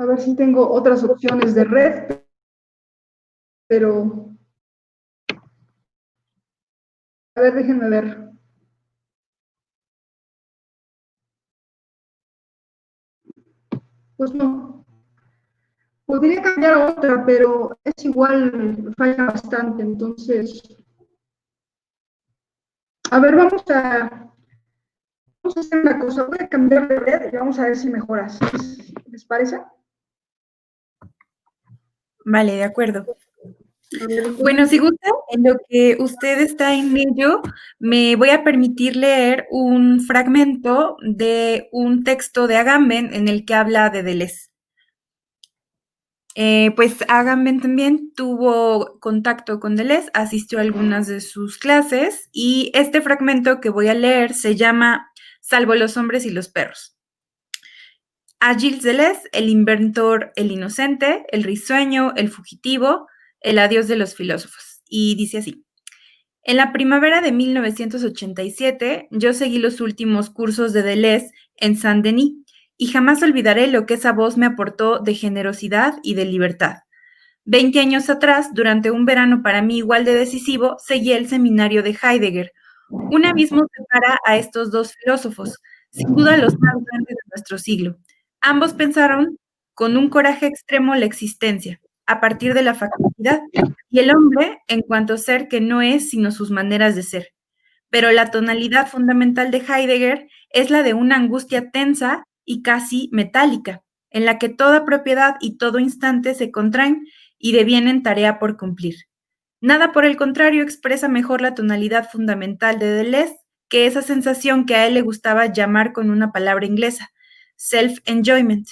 A ver si tengo otras opciones de red, pero... A ver, déjenme ver. Pues no. Podría cambiar a otra, pero es igual, falla bastante, entonces... A ver, vamos a hacer una cosa. Voy a cambiar de red y vamos a ver si mejora. ¿Les parece? Vale, de acuerdo. Ver, Bueno, si gusta, en lo que usted está en ello, me voy a permitir leer un fragmento de un texto de Agamben en el que habla de Deleuze. Pues Agamben también tuvo contacto con Deleuze, asistió a algunas de sus clases, y este fragmento que voy a leer se llama Salvo los hombres y los perros. A Gilles Deleuze, el inventor, el inocente, el risueño, el fugitivo, el adiós de los filósofos. Y dice así: en la primavera de 1987, yo seguí los últimos cursos de Deleuze en Saint-Denis, y jamás olvidaré lo que esa voz me aportó de generosidad y de libertad. 20 años atrás, durante un verano para mí igual de decisivo, seguí el seminario de Heidegger. Un abismo separa a estos dos filósofos, sin duda los más grandes de nuestro siglo. Ambos pensaron con un coraje extremo la existencia, a partir de la facultad, y el hombre en cuanto ser que no es sino sus maneras de ser. Pero la tonalidad fundamental de Heidegger es la de una angustia tensa y casi metálica, en la que toda propiedad y todo instante se contraen y devienen tarea por cumplir. Nada, por el contrario, expresa mejor la tonalidad fundamental de Deleuze que esa sensación que a él le gustaba llamar con una palabra inglesa, self-enjoyment.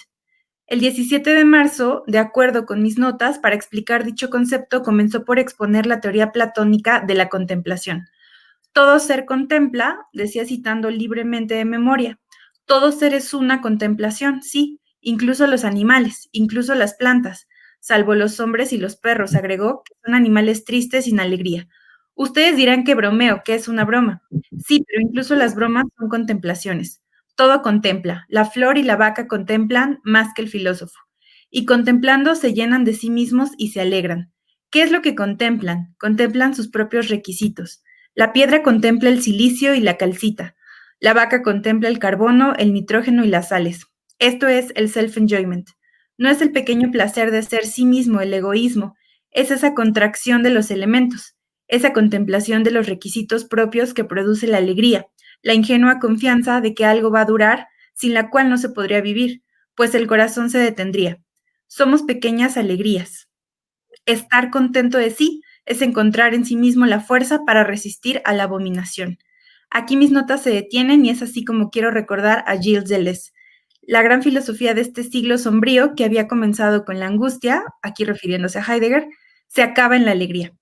El 17 de marzo, de acuerdo con mis notas, para explicar dicho concepto, comenzó por exponer la teoría platónica de la contemplación. Todo ser contempla, decía citando libremente de memoria. Todo ser es una contemplación, sí, incluso los animales, incluso las plantas, salvo los hombres y los perros, agregó, que son animales tristes sin alegría. Ustedes dirán que bromeo, que es una broma. Sí, pero incluso las bromas son contemplaciones. Todo contempla, la flor y la vaca contemplan más que el filósofo. Y contemplando se llenan de sí mismos y se alegran. ¿Qué es lo que contemplan? Contemplan sus propios requisitos. La piedra contempla el silicio y la calcita. La vaca contempla el carbono, el nitrógeno y las sales. Esto es el self-enjoyment. No es el pequeño placer de ser sí mismo, el egoísmo. Es esa contracción de los elementos, esa contemplación de los requisitos propios que produce la alegría, la ingenua confianza de que algo va a durar, sin la cual no se podría vivir, pues el corazón se detendría. Somos pequeñas alegrías. Estar contento de sí es encontrar en sí mismo la fuerza para resistir a la abominación. Aquí mis notas se detienen y es así como quiero recordar a Gilles Deleuze. La gran filosofía de este siglo sombrío, que había comenzado con la angustia, aquí refiriéndose a Heidegger, se acaba en la alegría.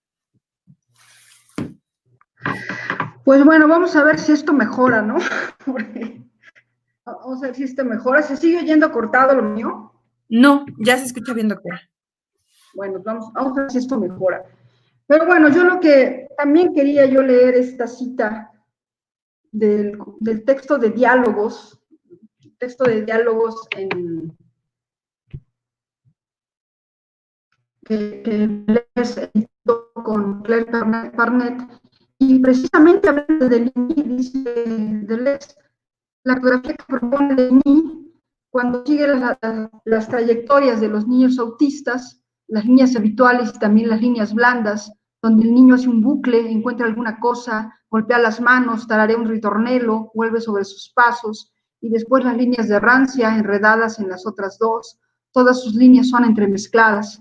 Pues bueno, vamos a ver si esto mejora, ¿no? Vamos a ver si esto mejora. ¿Se sigue oyendo cortado lo mío? No, ya se escucha bien, doctora. Bueno, vamos a ver si esto mejora. Pero bueno, yo lo que también quería yo leer esta cita del texto de diálogos que lees con Claire Barnett, y precisamente hablando de Denis, dice Deleuze, la geografía que propone Denis, cuando sigue las trayectorias de los niños autistas, las líneas habituales y también las líneas blandas, donde el niño hace un bucle, encuentra alguna cosa, golpea las manos, tararea un ritornelo, vuelve sobre sus pasos, y después las líneas de rancia enredadas en las otras dos, todas sus líneas son entremezcladas.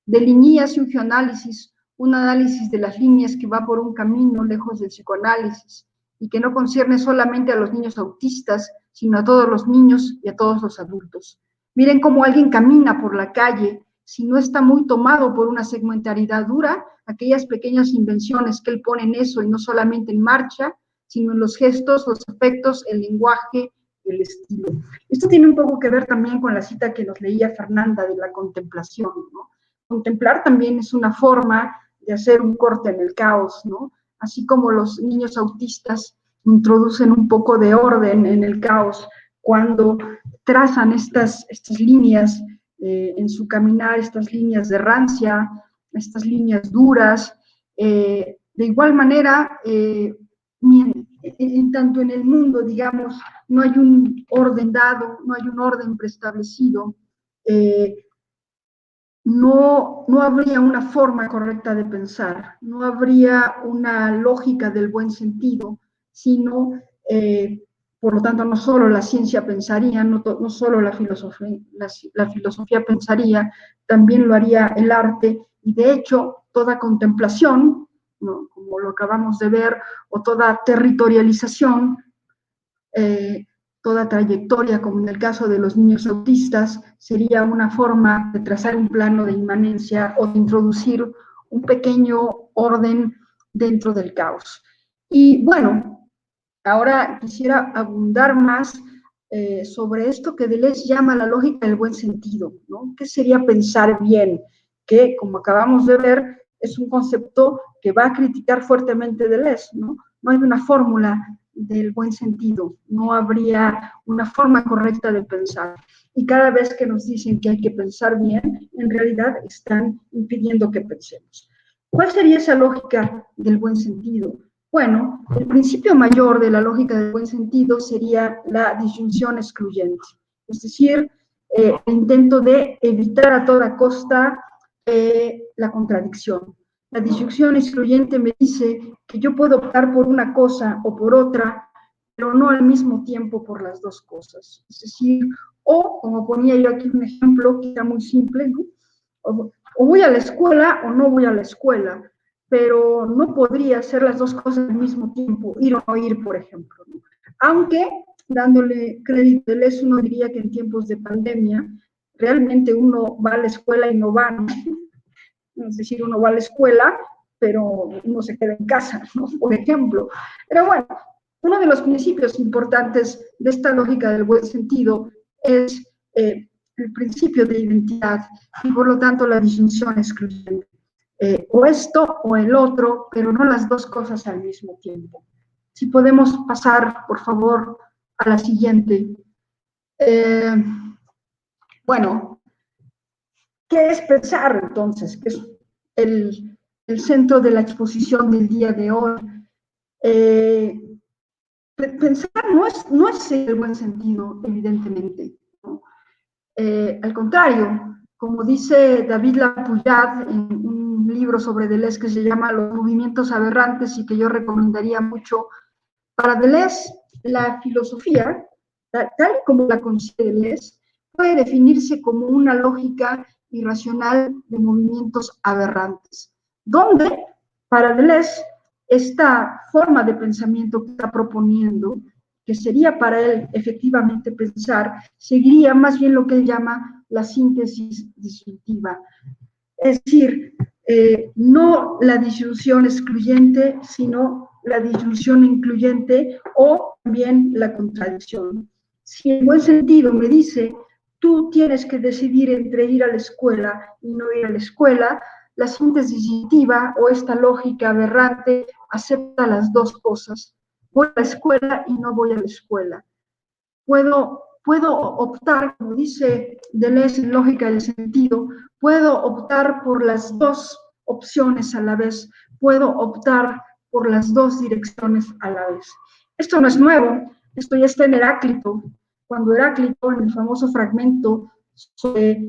Deligny hace un análisis de las líneas que va por un camino lejos del psicoanálisis y que no concierne solamente a los niños autistas, sino a todos los niños y a todos los adultos. Miren cómo alguien camina por la calle, si no está muy tomado por una segmentariedad dura, aquellas pequeñas invenciones que él pone en eso y no solamente en marcha, sino en los gestos, los efectos, el lenguaje, el estilo. Esto tiene un poco que ver también con la cita que nos leía Fernanda de la contemplación, ¿no? Contemplar también es una forma de hacer un corte en el caos, ¿no? Así como los niños autistas introducen un poco de orden en el caos cuando trazan estas líneas en su caminar, estas líneas de rancia, estas líneas duras. De igual manera, tanto en el mundo, digamos, no hay un orden dado, no hay un orden preestablecido. No habría una forma correcta de pensar, no habría una lógica del buen sentido, sino, por lo tanto, no solo la ciencia pensaría, no solo la filosofía pensaría, también lo haría el arte, y de hecho, toda contemplación, ¿no?, como lo acabamos de ver, o toda territorialización, toda trayectoria, como en el caso de los niños autistas, sería una forma de trazar un plano de inmanencia o de introducir un pequeño orden dentro del caos. Y bueno, ahora quisiera abundar más sobre esto que Deleuze llama la lógica del buen sentido, ¿no? ¿Qué sería pensar bien? Que, como acabamos de ver, es un concepto que va a criticar fuertemente Deleuze, ¿no? No hay una fórmula del buen sentido, no habría una forma correcta de pensar. Y cada vez que nos dicen que hay que pensar bien, en realidad están impidiendo que pensemos. ¿Cuál sería esa lógica del buen sentido? Bueno, el principio mayor de la lógica del buen sentido sería la disyunción excluyente, es decir, el intento de evitar a toda costa la contradicción. La disyunción excluyente me dice que yo puedo optar por una cosa o por otra, pero no al mismo tiempo por las dos cosas. Es decir, o, como ponía yo aquí un ejemplo que era muy simple, ¿no? O voy a la escuela o no voy a la escuela, pero no podría hacer las dos cosas al mismo tiempo, ir o no ir, por ejemplo, ¿no? Aunque, dándole crédito a Deleuze, uno diría que en tiempos de pandemia, realmente uno va a la escuela y no va, ¿no? Es decir, uno va a la escuela, pero uno se queda en casa, ¿no?, por ejemplo. Pero bueno, uno de los principios importantes de esta lógica del buen sentido es el principio de identidad y por lo tanto la disyunción excluyente. O esto o el otro, pero no las dos cosas al mismo tiempo. Si podemos pasar, por favor, a la siguiente. Bueno, ¿qué es pensar entonces? el centro de la exposición del día de hoy. Pensar no es el buen sentido, evidentemente, ¿no? Al contrario, como dice David Lapouillat en un libro sobre Deleuze que se llama Los movimientos aberrantes y que yo recomendaría mucho, para Deleuze la filosofía, tal como la concibe Deleuze, puede definirse como una lógica irracional de movimientos aberrantes, donde para Deleuze esta forma de pensamiento que está proponiendo, que sería para él efectivamente pensar, seguiría más bien lo que él llama la síntesis disyuntiva. Es decir, no la disyunción excluyente, sino la disyunción incluyente o también la contradicción. Si en buen sentido me dice, tú tienes que decidir entre ir a la escuela y no ir a la escuela, la síntesis disyuntiva o esta lógica aberrante acepta las dos cosas. Voy a la escuela y no voy a la escuela. Puedo optar, como dice Deleuze en Lógica del Sentido, puedo optar por las dos opciones a la vez, puedo optar por las dos direcciones a la vez. Esto no es nuevo, esto ya está en Heráclito, cuando Heráclito, en el famoso fragmento sobre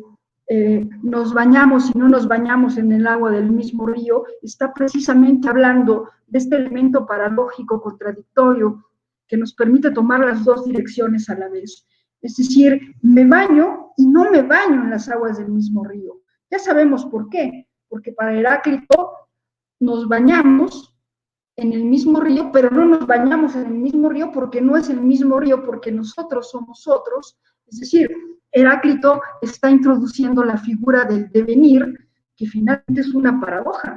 nos bañamos y no nos bañamos en el agua del mismo río, está precisamente hablando de este elemento paradójico, contradictorio, que nos permite tomar las dos direcciones a la vez. Es decir, me baño y no me baño en las aguas del mismo río. Ya sabemos por qué, porque para Heráclito nos bañamos en el mismo río, pero no nos bañamos en el mismo río porque no es el mismo río, porque nosotros somos otros. Es decir, Heráclito está introduciendo la figura del devenir, que finalmente es una paradoja.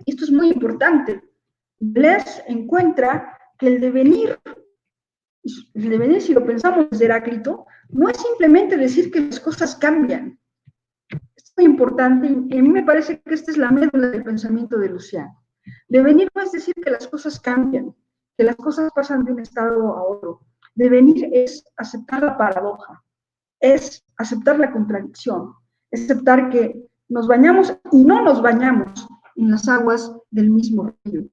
Esto es muy importante. Deleuze encuentra que el devenir, si lo pensamos desde Heráclito, no es simplemente decir que las cosas cambian. Es muy importante y a mí me parece que esta es la médula del pensamiento de Luciano. Devenir no es decir que las cosas cambian, que las cosas pasan de un estado a otro. Devenir es aceptar la paradoja, es aceptar la contradicción, es aceptar que nos bañamos y no nos bañamos en las aguas del mismo río.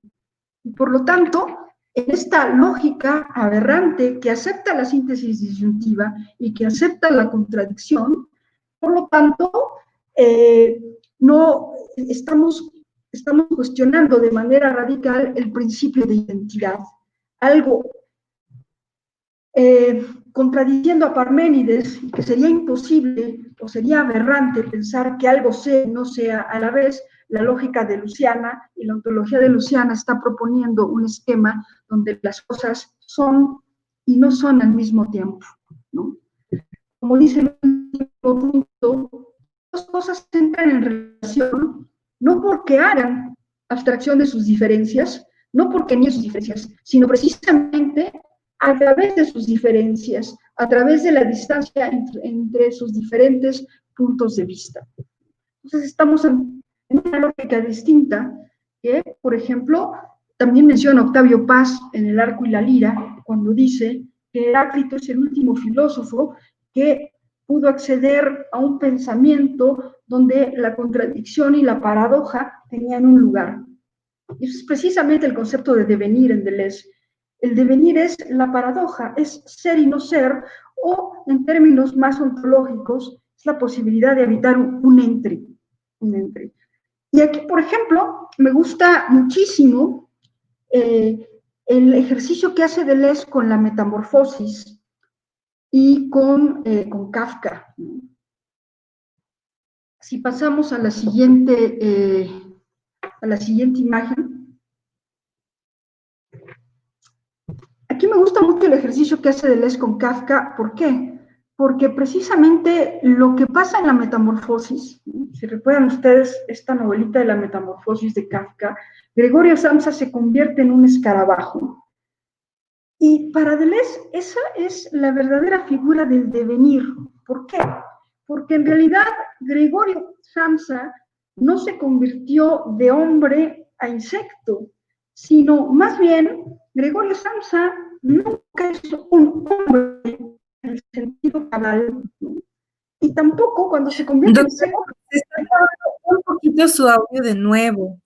Y por lo tanto, en esta lógica aberrante que acepta la síntesis disyuntiva y que acepta la contradicción, por lo tanto, no estamos cuestionando de manera radical el principio de identidad, algo contradiciendo a Parménides, que sería imposible o sería aberrante pensar que algo sea y no sea a la vez. La lógica de Luciana y la ontología de Luciana está proponiendo un esquema donde las cosas son y no son al mismo tiempo, ¿no? Como dice el último punto, las cosas entran en relación no porque hagan abstracción de sus diferencias, no porque nieguen sus diferencias, sino precisamente a través de sus diferencias, a través de la distancia entre sus diferentes puntos de vista. Entonces estamos en una lógica distinta que, por ejemplo, también menciona Octavio Paz en El Arco y la Lira, cuando dice que Heráclito es el último filósofo que pudo acceder a un pensamiento donde la contradicción y la paradoja tenían un lugar. Y eso es precisamente el concepto de devenir en Deleuze. El devenir es la paradoja, es ser y no ser, o en términos más ontológicos, es la posibilidad de habitar un entre. Y aquí, por ejemplo, me gusta muchísimo el ejercicio que hace Deleuze con la metamorfosis y con Kafka. Si pasamos a la siguiente imagen. Aquí me gusta mucho el ejercicio que hace Deleuze con Kafka. ¿Por qué? Porque precisamente lo que pasa en la metamorfosis, si recuerdan ustedes esta novelita de la metamorfosis de Kafka, Gregorio Samsa se convierte en un escarabajo. Y para Deleuze esa es la verdadera figura del devenir. ¿Por qué? Porque en realidad Gregorio Samsa no se convirtió de hombre a insecto, sino más bien Gregorio Samsa nunca es un hombre en el sentido cabal, ¿no? y tampoco cuando se convierte en secto. Se está grabando un poquito su audio de nuevo.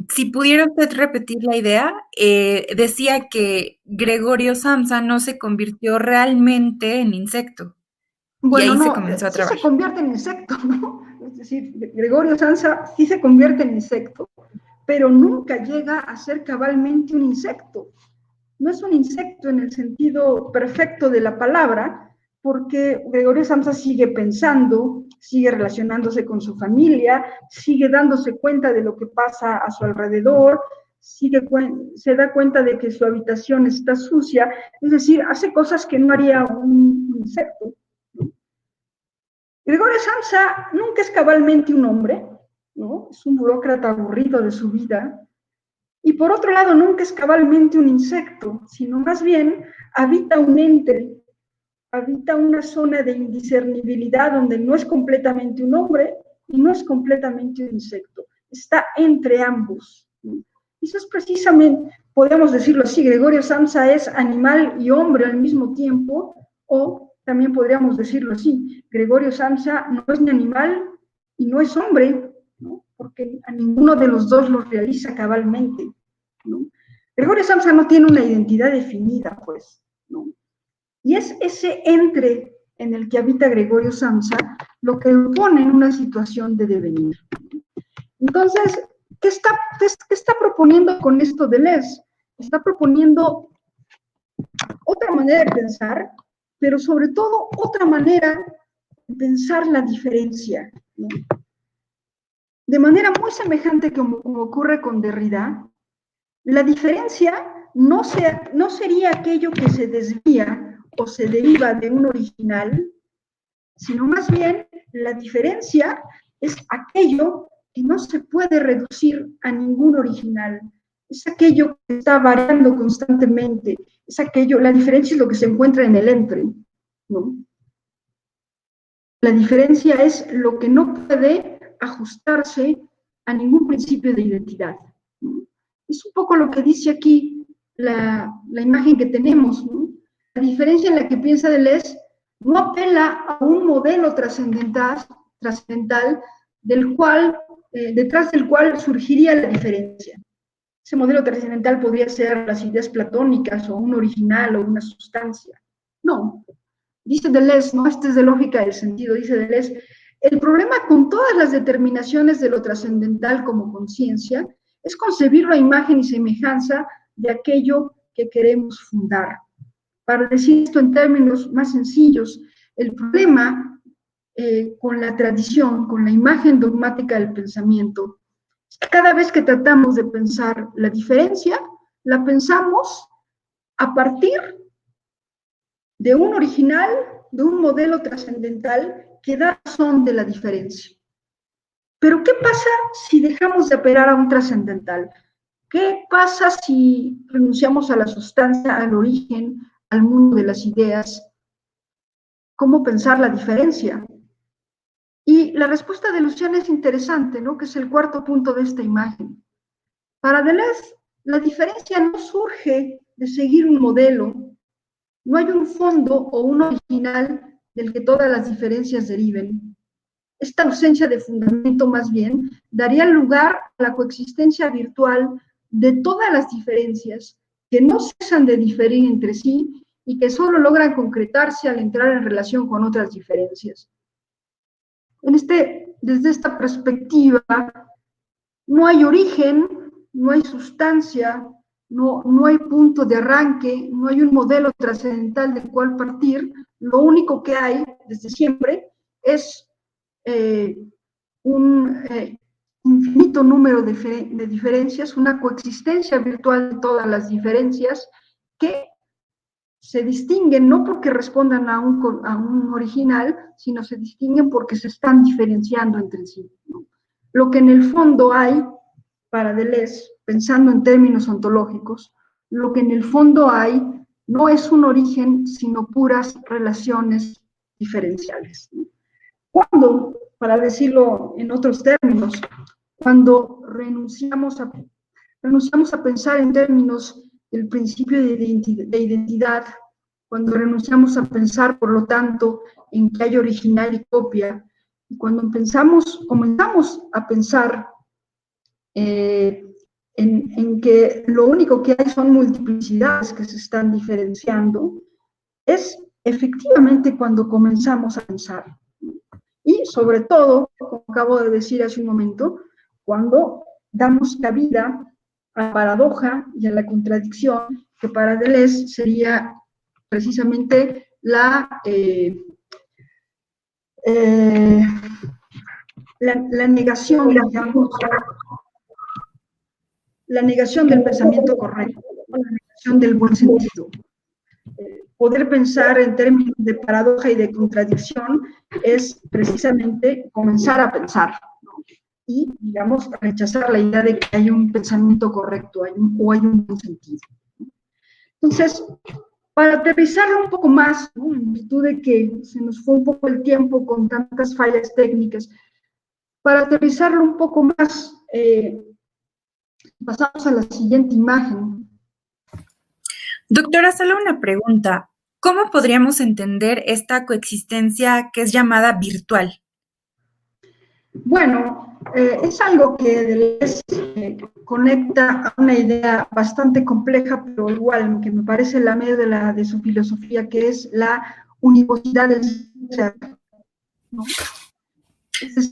Si pudiera usted repetir la idea, decía que Gregorio Samsa no se convirtió realmente en insecto. Bueno, y ahí no, se comenzó a sí trabar. se convierte en insecto, ¿no? Es decir, Gregorio Samsa sí se convierte en insecto, pero nunca llega a ser cabalmente un insecto. No es un insecto en el sentido perfecto de la palabra, porque Gregorio Samsa sigue pensando, sigue relacionándose con su familia, sigue dándose cuenta de lo que pasa a su alrededor, se da cuenta de que su habitación está sucia, es decir, hace cosas que no haría un insecto. Gregorio Samsa nunca es cabalmente un hombre, ¿no? Es un burócrata aburrido de su vida, y por otro lado nunca es cabalmente un insecto, sino más bien habita un ente, habita una zona de indiscernibilidad donde no es completamente un hombre y no es completamente un insecto, está entre ambos. Eso es precisamente, podemos decirlo así, Gregorio Samsa es animal y hombre al mismo tiempo, o también podríamos decirlo así, Gregorio Samsa no es ni animal y no es hombre, ¿no? Porque a ninguno de los dos lo realiza cabalmente, ¿no? Gregorio Samsa no tiene una identidad definida, pues, ¿no? Y es ese entre en el que habita Gregorio Samsa lo que lo pone en una situación de devenir. Entonces, ¿qué está proponiendo con esto Deleuze? Está proponiendo otra manera de pensar, pero sobre todo otra manera de pensar la diferencia, ¿no? De manera muy semejante como ocurre con Derrida, la diferencia no sería aquello que se desvía o se deriva de un original, sino más bien la diferencia es aquello que no se puede reducir a ningún original, es aquello que está variando constantemente, es aquello, la diferencia es lo que se encuentra en el entre, ¿no? La diferencia es lo que no puede ajustarse a ningún principio de identidad, ¿no? Es un poco lo que dice aquí la imagen que tenemos, ¿no? La diferencia en la que piensa Deleuze no apela a un modelo trascendental detrás del cual surgiría la diferencia. Ese modelo trascendental podría ser las ideas platónicas o un original o una sustancia. No. Dice Deleuze, no, este es de lógica del sentido, dice Deleuze, el problema con todas las determinaciones de lo trascendental como conciencia es concebirlo a imagen y semejanza de aquello que queremos fundar. Para decir esto en términos más sencillos, el problema con la tradición, con la imagen dogmática del pensamiento, cada vez que tratamos de pensar la diferencia, la pensamos a partir de un original, de un modelo trascendental que da razón de la diferencia. Pero ¿qué pasa si dejamos de apelar a un trascendental? ¿Qué pasa si renunciamos a la sustancia, al origen, al mundo de las ideas? ¿Cómo pensar la diferencia? Y la respuesta de Luciana es interesante, ¿no? Que es el cuarto punto de esta imagen. Para Deleuze, la diferencia no surge de seguir un modelo. No hay un fondo o un original del que todas las diferencias deriven. Esta ausencia de fundamento, más bien, daría lugar a la coexistencia virtual de todas las diferencias que no cesan de diferir entre sí y que solo logran concretarse al entrar en relación con otras diferencias. Desde esta perspectiva, no hay origen, no hay sustancia, no hay punto de arranque, no hay un modelo trascendental del cual partir. Lo único que hay desde siempre es un infinito número de diferencias, una coexistencia virtual de todas las diferencias que se distinguen no porque respondan a un original, sino se distinguen porque se están diferenciando entre sí, ¿no? Lo que en el fondo hay, para Deleuze, pensando en términos ontológicos, lo que en el fondo hay no es un origen, sino puras relaciones diferenciales, ¿no? Cuando, para decirlo en otros términos, cuando renunciamos a pensar en términos del principio de identidad cuando renunciamos a pensar, por lo tanto, en que hay original y copia, y cuando comenzamos a pensar en que lo único que hay son multiplicidades que se están diferenciando, es efectivamente cuando comenzamos a pensar. Y sobre todo, como acabo de decir hace un momento, cuando damos cabida a la paradoja y a la contradicción, que para Deleuze sería precisamente la negación, digamos, la negación del pensamiento correcto, la negación del buen sentido. Poder pensar en términos de paradoja y de contradicción es precisamente comenzar a pensar, ¿no? Y, digamos, rechazar la idea de que hay un pensamiento correcto o hay un buen sentido. Entonces, para aterrizarlo un poco más, ¿no?, en virtud de que se nos fue un poco el tiempo con tantas fallas técnicas, para aterrizarlo un poco más, pasamos a la siguiente imagen. Doctora, solo una pregunta. ¿Cómo podríamos entender esta coexistencia que es llamada virtual? Bueno, es algo que Deleuze conecta a una idea bastante compleja, pero igual, que me parece la medio de su filosofía, que es la univocidad del ser, ¿no?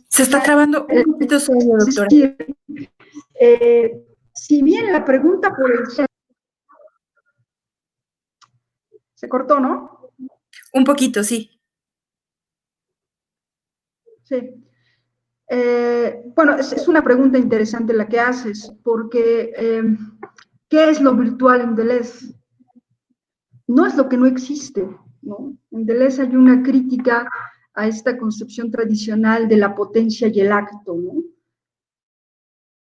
Se está trabando un poquito solo, doctora. Es decir, si bien la pregunta por el ser se cortó, ¿no? Un poquito, sí. Sí. Bueno, es una pregunta interesante la que haces, porque ¿qué es lo virtual en Deleuze? No es lo que no existe, ¿no? En Deleuze hay una crítica a esta concepción tradicional de la potencia y el acto, ¿no?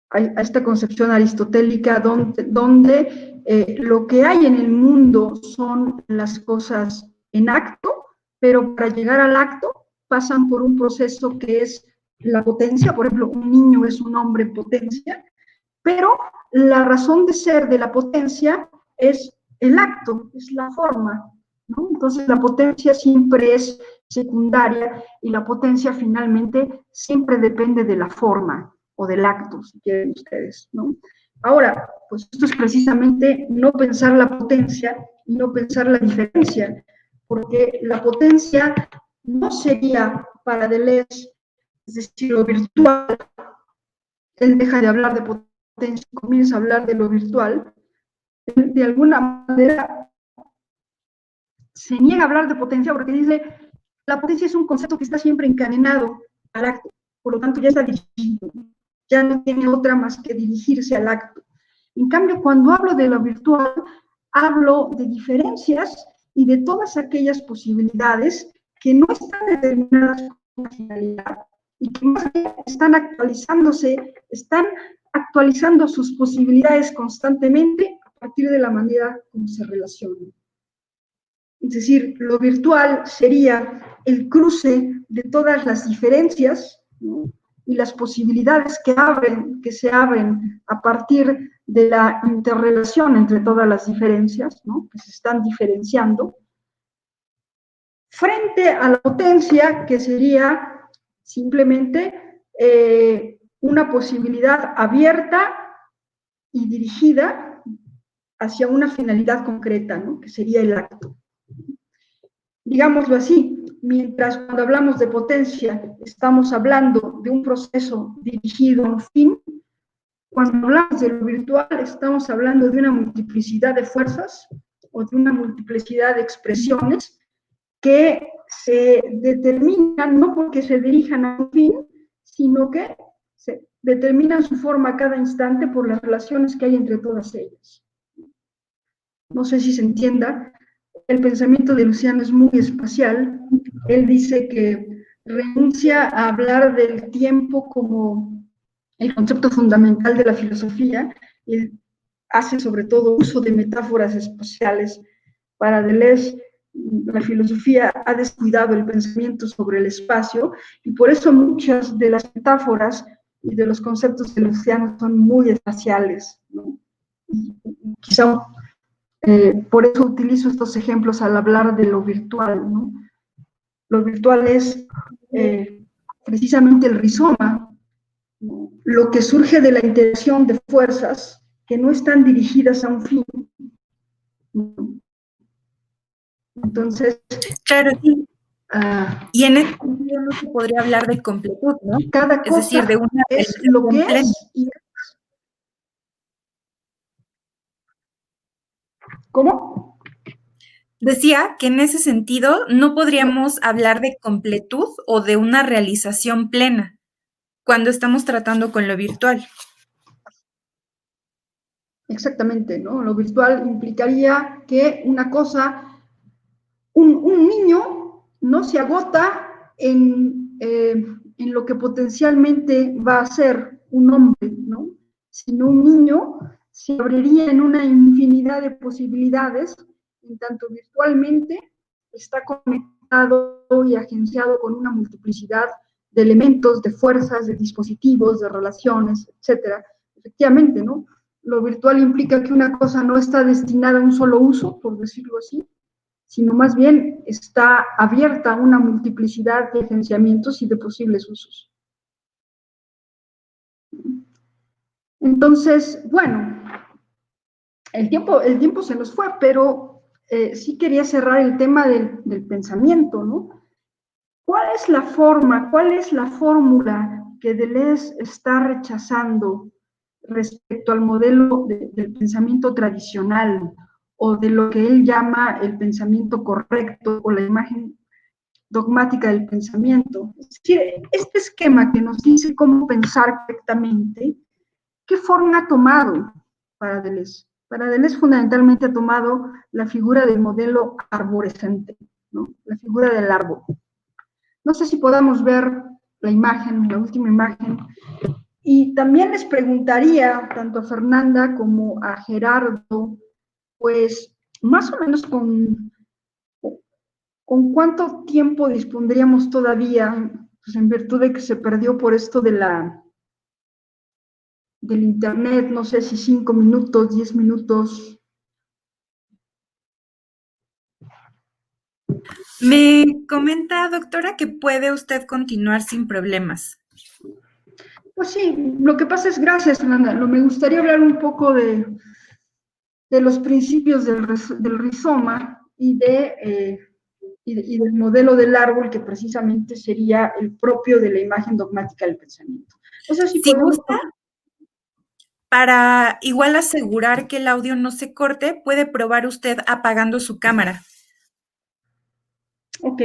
A esta concepción aristotélica donde lo que hay en el mundo son las cosas en acto, pero para llegar al acto pasan por un proceso que es la potencia. Por ejemplo, un niño es un hombre en potencia, pero la razón de ser de la potencia es el acto, es la forma, ¿no? Entonces la potencia siempre es secundaria y la potencia finalmente siempre depende de la forma o del acto, si quieren ustedes, ¿no? Ahora, pues esto es precisamente no pensar la potencia y no pensar la diferencia, porque la potencia no sería para Deleuze, es decir, lo virtual. Él deja de hablar de potencia y comienza a hablar de lo virtual. Él, de alguna manera, se niega a hablar de potencia porque dice, la potencia es un concepto que está siempre encadenado al acto, por lo tanto ya está dirigido, ya no tiene otra más que dirigirse al acto. En cambio, cuando hablo de lo virtual, hablo de diferencias y de todas aquellas posibilidades que no están determinadas con una finalidad y que más bien están actualizándose, están actualizando sus posibilidades constantemente a partir de la manera como se relacionan. Es decir, lo virtual sería el cruce de todas las diferencias, ¿no?, y las posibilidades que se abren a partir de la interrelación entre todas las diferencias, ¿no?, que se están diferenciando, frente a la potencia, que sería simplemente una posibilidad abierta y dirigida hacia una finalidad concreta, ¿no?, que sería el acto. Digámoslo así, mientras cuando hablamos de potencia estamos hablando de un proceso dirigido a un fin, cuando hablamos de lo virtual estamos hablando de una multiplicidad de fuerzas o de una multiplicidad de expresiones que se determinan no porque se dirijan a un fin, sino que se determinan su forma a cada instante por las relaciones que hay entre todas ellas. No sé si se entienda. El pensamiento de Luciano es muy espacial. Él dice que renuncia a hablar del tiempo como el concepto fundamental de la filosofía. Él hace sobre todo uso de metáforas espaciales. Para Deleuze, la filosofía ha descuidado el pensamiento sobre el espacio y por eso muchas de las metáforas y de los conceptos de Luciano son muy espaciales, ¿no? Y quizá Por eso utilizo estos ejemplos al hablar de lo virtual, ¿no? Lo virtual es precisamente el rizoma, ¿no? Lo que surge de la interacción de fuerzas que no están dirigidas a un fin, ¿no? Entonces, claro, sí. uh, Y en este sentido no se podría hablar de completud, ¿no? cada Es decir, cosa de una es lo que plena. es. ¿Cómo? Decía que en ese sentido no podríamos hablar de completud o de una realización plena cuando estamos tratando con lo virtual. Exactamente, ¿no? Lo virtual implicaría que una cosa, un niño no se agota en lo que potencialmente va a ser un hombre, ¿no? Sino un niño se abriría en una infinidad de posibilidades, en tanto virtualmente está conectado y agenciado con una multiplicidad de elementos, de fuerzas, de dispositivos, de relaciones, etcétera. Efectivamente, ¿no? Lo virtual implica que una cosa no está destinada a un solo uso, por decirlo así, sino más bien está abierta a una multiplicidad de agenciamientos y de posibles usos. Entonces, bueno, el tiempo se nos fue, pero sí quería cerrar el tema del pensamiento, ¿no? ¿Cuál es la forma, cuál es la fórmula que Deleuze está rechazando respecto al modelo del pensamiento tradicional o de lo que él llama el pensamiento correcto o la imagen dogmática del pensamiento? Es decir, este esquema que nos dice cómo pensar correctamente, ¿qué forma ha tomado para Deleuze? Para Deleuze fundamentalmente ha tomado la figura del modelo arborescente, ¿no? La figura del árbol. No sé si podamos ver la imagen, la última imagen. Y también les preguntaría, tanto a Fernanda como a Gerardo, pues más o menos con cuánto tiempo dispondríamos todavía, pues en virtud de que se perdió por esto del internet, no sé si 5 minutos, 10 minutos. Me comenta, doctora, que puede usted continuar sin problemas. Pues sí, lo que pasa es, gracias, Fernanda, me gustaría hablar un poco de los principios del rizoma y del modelo del árbol, que precisamente sería el propio de la imagen dogmática del pensamiento. No sé si Si podemos... gusta, para igual asegurar que el audio no se corte, puede probar usted apagando su cámara. Ok.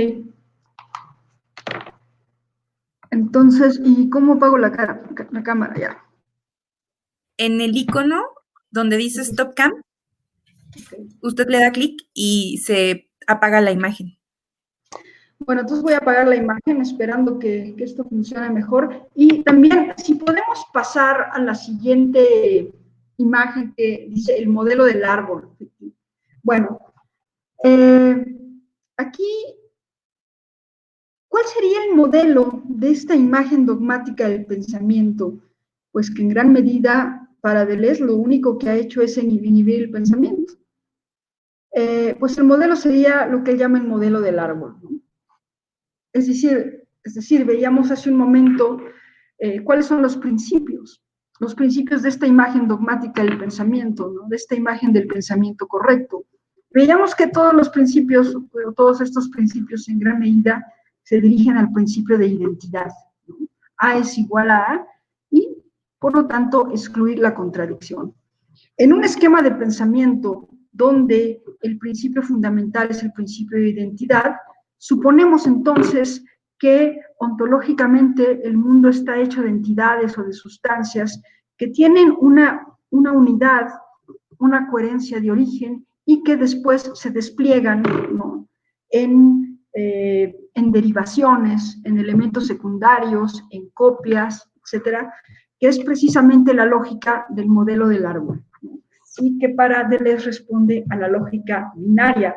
Entonces, ¿y cómo apago la cámara ya? En el icono donde dice Stop Cam, usted le da clic y se apaga la imagen. Bueno, entonces voy a apagar la imagen esperando que esto funcione mejor. Y también, si podemos pasar a la siguiente imagen que dice el modelo del árbol. Bueno, aquí, ¿cuál sería el modelo de esta imagen dogmática del pensamiento? Pues que en gran medida para Deleuze lo único que ha hecho es inhibir el pensamiento. Pues el modelo sería lo que él llama el modelo del árbol, ¿no? Es decir, veíamos hace un momento cuáles son los principios de esta imagen dogmática del pensamiento, ¿no? De esta imagen del pensamiento correcto. Veíamos que todos los principios, todos estos principios en gran medida se dirigen al principio de identidad, ¿no? A es igual a A y, por lo tanto, excluir la contradicción. En un esquema de pensamiento donde el principio fundamental es el principio de identidad, suponemos entonces que ontológicamente el mundo está hecho de entidades o de sustancias que tienen una unidad, una coherencia de origen y que después se despliegan, ¿no? En derivaciones, en elementos secundarios, en copias, etcétera, que es precisamente la lógica del modelo del árbol, ¿no? Y que para Deleuze responde a la lógica binaria.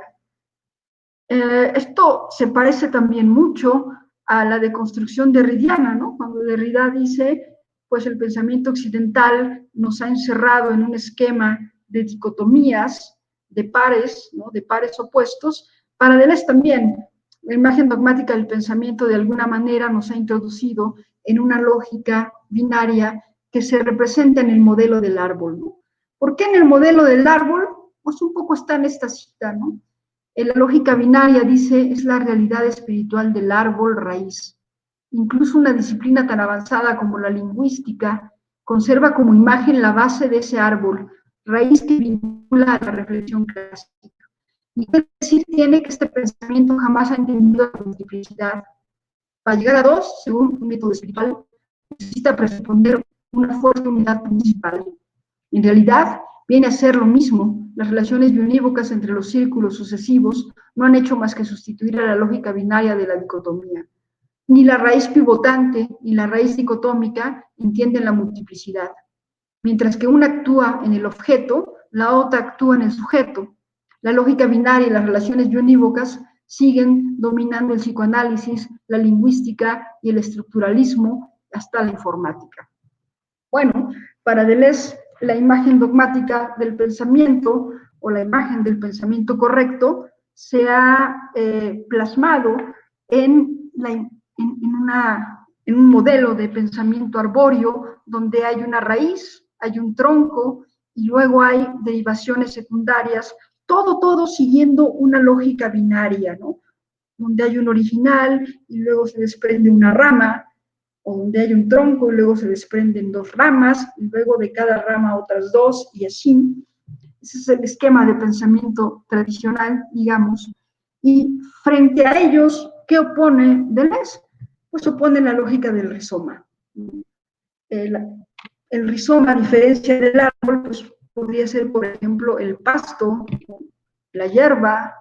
Esto se parece también mucho a la deconstrucción derridiana, ¿no? Cuando Derrida dice, pues el pensamiento occidental nos ha encerrado en un esquema de dicotomías, de pares, ¿no? De pares opuestos. Para Deleuze también, la imagen dogmática del pensamiento de alguna manera nos ha introducido en una lógica binaria que se representa en el modelo del árbol, ¿no? ¿Por qué en el modelo del árbol? Pues un poco está en esta cita, ¿no? En la lógica binaria dice, es la realidad espiritual del árbol raíz. Incluso una disciplina tan avanzada como la lingüística conserva como imagen la base de ese árbol, raíz que vincula a la reflexión clásica. Y qué decir tiene que este pensamiento jamás ha entendido la multiplicidad. Para llegar a dos, según un método espiritual, necesita presuponer una fuerte unidad principal. En realidad, viene a ser lo mismo. Las relaciones biunívocas entre los círculos sucesivos no han hecho más que sustituir a la lógica binaria de la dicotomía. Ni la raíz pivotante ni la raíz dicotómica entienden la multiplicidad. Mientras que una actúa en el objeto, la otra actúa en el sujeto. La lógica binaria y las relaciones biunívocas siguen dominando el psicoanálisis, la lingüística y el estructuralismo hasta la informática. Bueno, para Deleuze, la imagen dogmática del pensamiento o la imagen del pensamiento correcto se ha plasmado en un modelo de pensamiento arbóreo donde hay una raíz, hay un tronco y luego hay derivaciones secundarias, todo siguiendo una lógica binaria, ¿no? Donde hay un original y luego se desprende una rama, o donde hay un tronco y luego se desprenden dos ramas, y luego de cada rama otras dos, y así. Ese es el esquema de pensamiento tradicional, digamos. Y frente a ellos, ¿qué opone Deleuze? Pues opone la lógica del rizoma. El rizoma, a diferencia del árbol, pues podría ser, por ejemplo, el pasto, la hierba,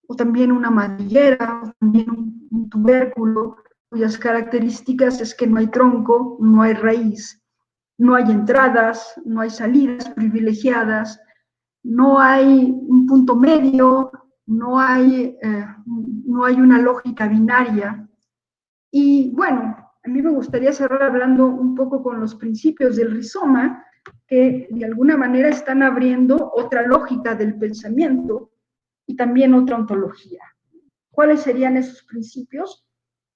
o también una madriguera, o también un tubérculo, cuyas características es que no hay tronco, no hay raíz, no hay entradas, no hay salidas privilegiadas, no hay un punto medio, no hay una lógica binaria. Y bueno, a mí me gustaría cerrar hablando un poco con los principios del rizoma, que de alguna manera están abriendo otra lógica del pensamiento y también otra ontología. ¿Cuáles serían esos principios?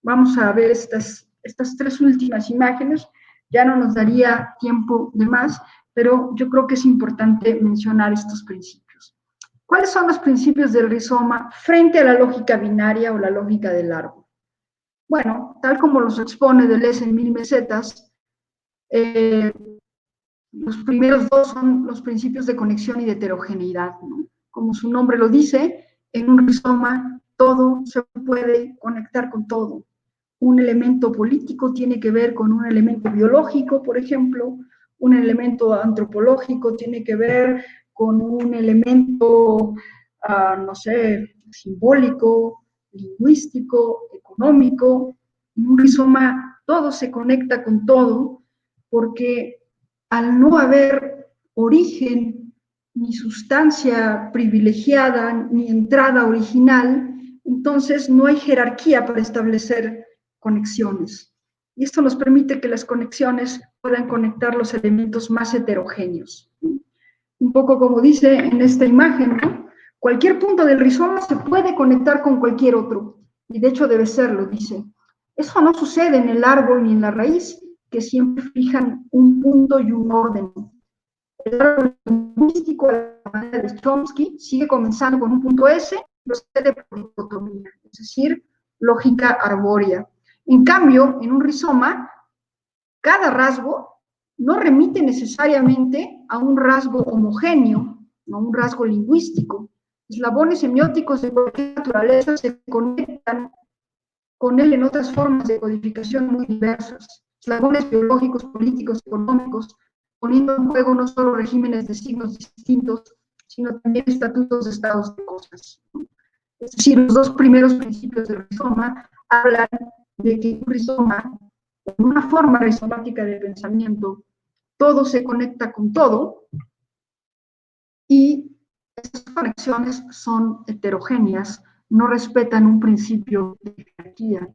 Vamos a ver estas tres últimas imágenes. Ya no nos daría tiempo de más, pero yo creo que es importante mencionar estos principios. ¿Cuáles son los principios del rizoma frente a la lógica binaria o la lógica del árbol? Bueno, tal como los expone Deleuze en Mil Mesetas, los primeros dos son los principios de conexión y de heterogeneidad, ¿no? Como su nombre lo dice, en un rizoma todo se puede conectar con todo. Un elemento político tiene que ver con un elemento biológico, por ejemplo, un elemento antropológico tiene que ver con un elemento, no sé, simbólico, lingüístico, económico. En un rizoma todo se conecta con todo, porque al no haber origen, ni sustancia privilegiada, ni entrada original, entonces no hay jerarquía para establecer conexiones. Y esto nos permite que las conexiones puedan conectar los elementos más heterogéneos. Un poco como dice en esta imagen, ¿no? Cualquier punto del rizoma se puede conectar con cualquier otro, y de hecho debe serlo, dice. Eso no sucede en el árbol ni en la raíz, que siempre fijan un punto y un orden. El árbol lingüístico, a la manera de Chomsky, sigue comenzando con un punto S, procede por dicotomía, es decir, lógica arbórea. En cambio, en un rizoma, cada rasgo no remite necesariamente a un rasgo homogéneo, a un rasgo lingüístico. Eslabones semióticos de cualquier naturaleza se conectan con él en otras formas de codificación muy diversas. Eslabones biológicos, políticos, económicos, poniendo en juego no solo regímenes de signos distintos, sino también estatutos de estados de cosas. Es decir, los dos primeros principios del rizoma hablan de que un rizoma, en una forma rizomática de pensamiento, todo se conecta con todo, y estas conexiones son heterogéneas, no respetan un principio de jerarquía.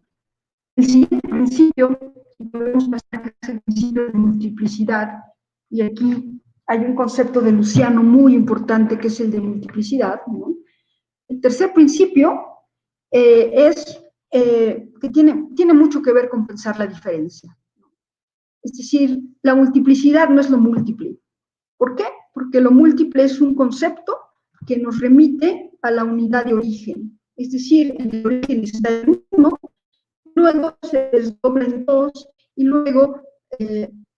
El siguiente principio, podemos pasar, es el principio de multiplicidad, y aquí hay un concepto de Luciano muy importante que es el de multiplicidad, ¿no? El tercer principio es que tiene mucho que ver con pensar la diferencia. Es decir, la multiplicidad no es lo múltiple. ¿Por qué? Porque lo múltiple es un concepto que nos remite a la unidad de origen. Es decir, el origen está en 1, luego se desdobla en 2, y luego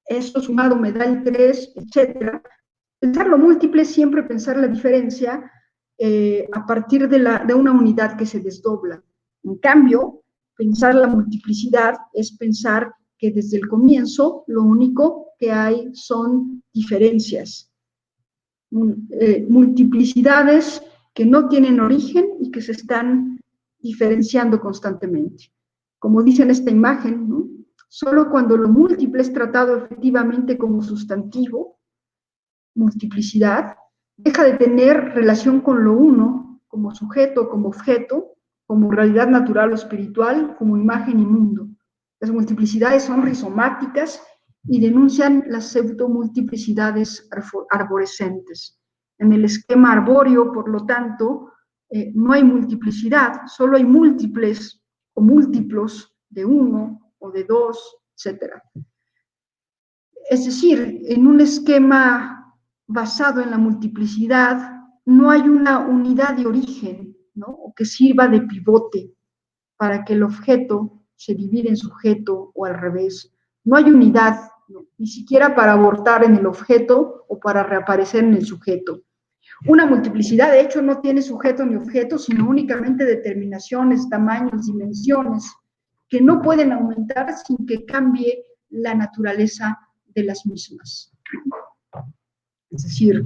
esto sumado me da el 3, etc. Pensar lo múltiple es siempre pensar la diferencia a partir de una unidad que se desdobla. En cambio, pensar la multiplicidad es pensar que desde el comienzo lo único que hay son diferencias, multiplicidades que no tienen origen y que se están diferenciando constantemente. Como dice en esta imagen, ¿no? Solo cuando lo múltiple es tratado efectivamente como sustantivo, multiplicidad, deja de tener relación con lo uno, como sujeto, como objeto, como realidad natural o espiritual, como imagen y mundo. Las multiplicidades son rizomáticas y denuncian las pseudomultiplicidades arborescentes. En el esquema arbóreo, por lo tanto, no hay multiplicidad, solo hay múltiples o múltiplos de uno o de dos, etc. Es decir, en un esquema basado en la multiplicidad, no hay una unidad de origen, ¿no? O que sirva de pivote para que el objeto se divida en sujeto o al revés. No hay unidad, ¿no? Ni siquiera para abortar en el objeto o para reaparecer en el sujeto. Una multiplicidad, de hecho, no tiene sujeto ni objeto, sino únicamente determinaciones, tamaños, dimensiones, que no pueden aumentar sin que cambie la naturaleza de las mismas. Es decir,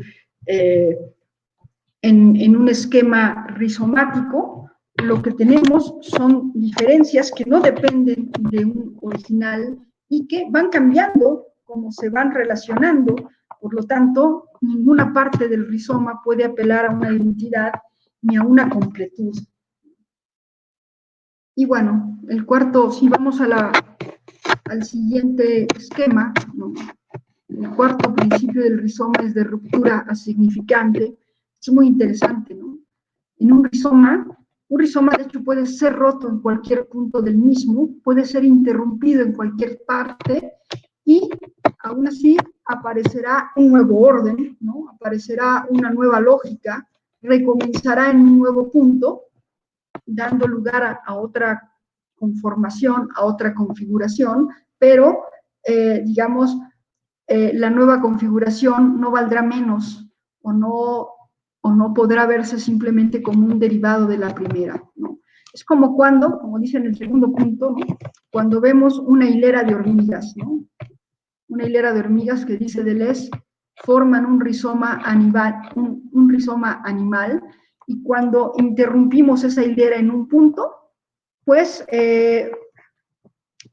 en un esquema rizomático, lo que tenemos son diferencias que no dependen de un original y que van cambiando como se van relacionando. Por lo tanto, ninguna parte del rizoma puede apelar a una identidad ni a una completud. Y bueno, el cuarto, si vamos al siguiente esquema, ¿no? El cuarto principio del rizoma es de ruptura asignificante. Es muy interesante, ¿no? En un rizoma de hecho puede ser roto en cualquier punto del mismo, puede ser interrumpido en cualquier parte y aún así aparecerá un nuevo orden, ¿no? Aparecerá una nueva lógica, recomenzará en un nuevo punto, dando lugar a otra conformación, a otra configuración, pero digamos, la nueva configuración no valdrá menos o no podrá verse simplemente como un derivado de la primera, ¿no? Es como cuando, como dice en el segundo punto, ¿no? Cuando vemos una hilera de hormigas, ¿no? Una hilera de hormigas que dice Deleuze forman un rizoma animal, y cuando interrumpimos esa hilera en un punto, pues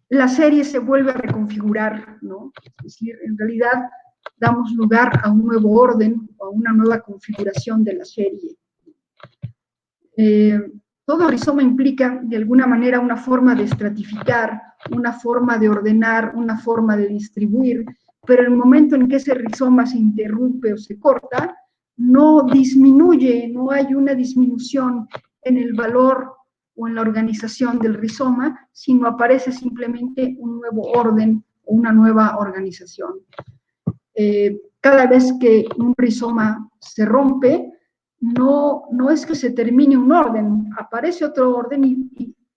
la serie se vuelve a reconfigurar, ¿no? Es decir, en realidad damos lugar a un nuevo orden o a una nueva configuración de la serie. Todo rizoma implica, de alguna manera, una forma de estratificar, una forma de ordenar, una forma de distribuir, pero en el momento en que ese rizoma se interrumpe o se corta, no disminuye, no hay una disminución en el valor o en la organización del rizoma, sino aparece simplemente un nuevo orden o una nueva organización. Cada vez que un rizoma se rompe, no es que se termine un orden, aparece otro orden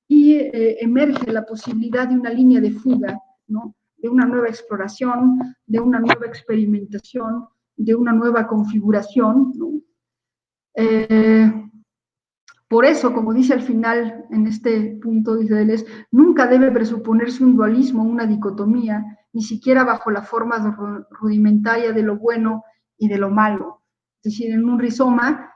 y emerge la posibilidad de una línea de fuga, ¿no? De una nueva exploración, de una nueva experimentación, de una nueva configuración, ¿no? Por eso, como dice al final, en este punto, dice Deleuze, nunca debe presuponerse un dualismo, una dicotomía, ni siquiera bajo la forma rudimentaria de lo bueno y de lo malo. Es decir, en un rizoma,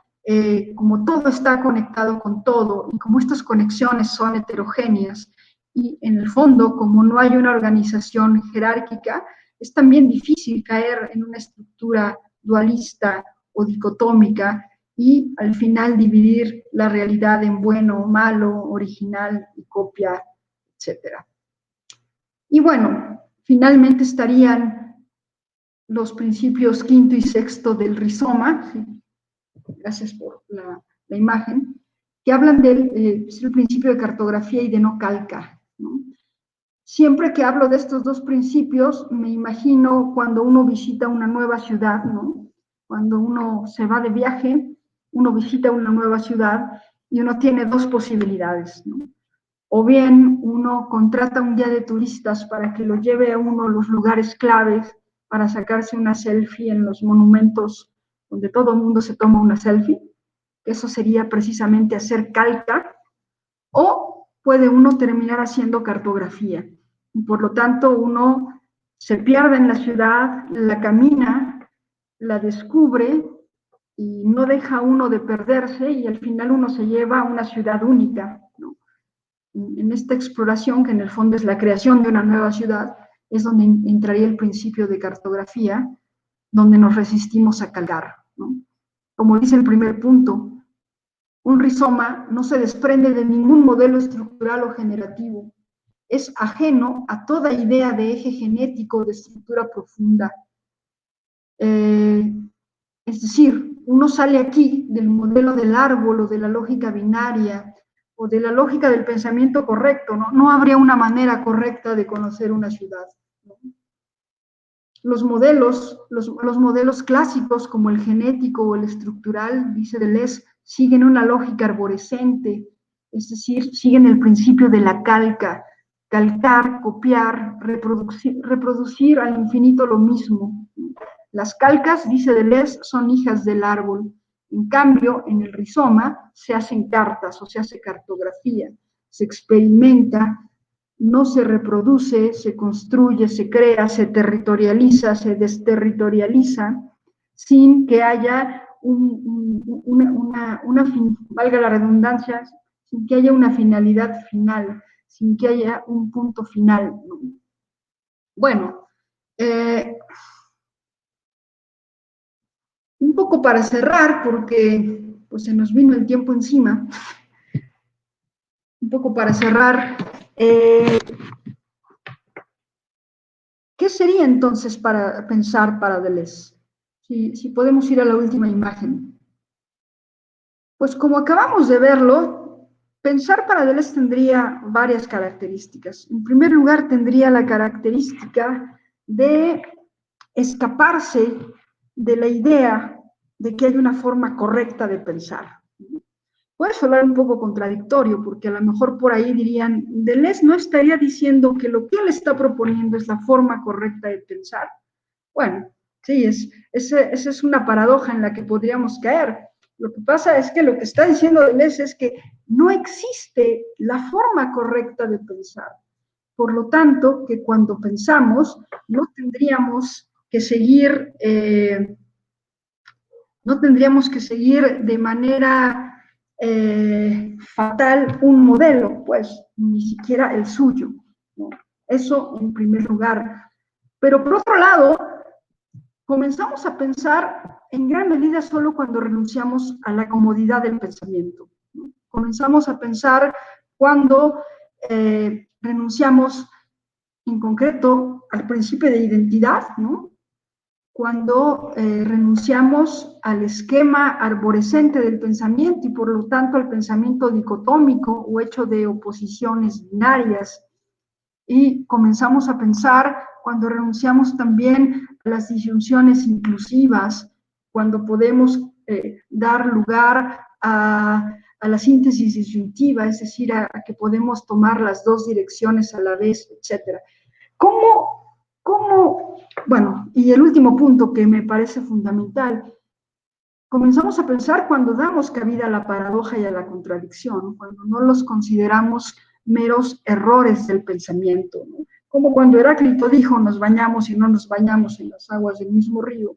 como todo está conectado con todo, y como estas conexiones son heterogéneas, y en el fondo, como no hay una organización jerárquica, es también difícil caer en una estructura dualista o dicotómica, y al final dividir la realidad en bueno, malo, original y copia, etc. Y bueno, finalmente estarían los principios quinto y sexto del rizoma, ¿sí? Gracias por la imagen, que hablan del principio de cartografía y de no calca, ¿no? Siempre que hablo de estos dos principios, me imagino cuando uno visita una nueva ciudad, ¿no? Cuando uno se va de viaje, uno visita una nueva ciudad y uno tiene dos posibilidades, ¿no? O bien uno contrata un guía de turistas para que lo lleve a uno de los lugares claves para sacarse una selfie en los monumentos donde todo el mundo se toma una selfie, que eso sería precisamente hacer calca, o puede uno terminar haciendo cartografía. Y por lo tanto, uno se pierde en la ciudad, la camina, la descubre y no deja uno de perderse y al final uno se lleva a una ciudad única, ¿no? En esta exploración, que en el fondo es la creación de una nueva ciudad, es donde entraría el principio de cartografía, donde nos resistimos a calcar, ¿no? Como dice el primer punto, un rizoma no se desprende de ningún modelo estructural o generativo. Es ajeno a toda idea de eje genético o de estructura profunda. Es decir, uno sale aquí del modelo del árbol o de la lógica binaria o de la lógica del pensamiento correcto, ¿no? No habría una manera correcta de conocer una ciudad, ¿no? Los modelos clásicos como el genético o el estructural, dice Deleuze, siguen una lógica arborescente, es decir, siguen el principio de la calca, calcar, copiar, reproducir al infinito lo mismo. Las calcas, dice Deleuze, son hijas del árbol. En cambio, en el rizoma se hacen cartas o se hace cartografía, se experimenta, no se reproduce, se construye, se crea, se territorializa, se desterritorializa, sin que haya valga la redundancia, sin que haya una finalidad final, sin que haya un punto final. Bueno, un poco para cerrar, porque pues se nos vino el tiempo encima, un poco para cerrar, ¿qué sería entonces para pensar para Deleuze? Si podemos ir a la última imagen. Pues como acabamos de verlo, pensar para Deleuze tendría varias características. En primer lugar, tendría la característica de escaparse de la idea de que hay una forma correcta de pensar. Puede sonar un poco contradictorio, porque a lo mejor por ahí dirían, Deleuze no estaría diciendo que lo que él está proponiendo es la forma correcta de pensar. Bueno, sí, esa es una paradoja en la que podríamos caer. Lo que pasa es que lo que está diciendo Deleuze es que no existe la forma correcta de pensar. Por lo tanto, que cuando pensamos no tendríamos que seguir, de manera fatal un modelo, pues ni siquiera el suyo, ¿no? Eso en primer lugar. Pero por otro lado, comenzamos a pensar en gran medida solo cuando renunciamos a la comodidad del pensamiento, ¿no? Comenzamos a pensar cuando renunciamos en concreto al principio de identidad, ¿no? Cuando renunciamos al esquema arborescente del pensamiento y por lo tanto al pensamiento dicotómico o hecho de oposiciones binarias, y comenzamos a pensar cuando renunciamos también a las disyunciones inclusivas, cuando podemos dar lugar a la síntesis disyuntiva, es decir, a que podemos tomar las dos direcciones a la vez, etc. Bueno, y el último punto que me parece fundamental, comenzamos a pensar cuando damos cabida a la paradoja y a la contradicción, cuando no los consideramos meros errores del pensamiento, ¿no? Como cuando Heráclito dijo, nos bañamos y no nos bañamos en las aguas del mismo río,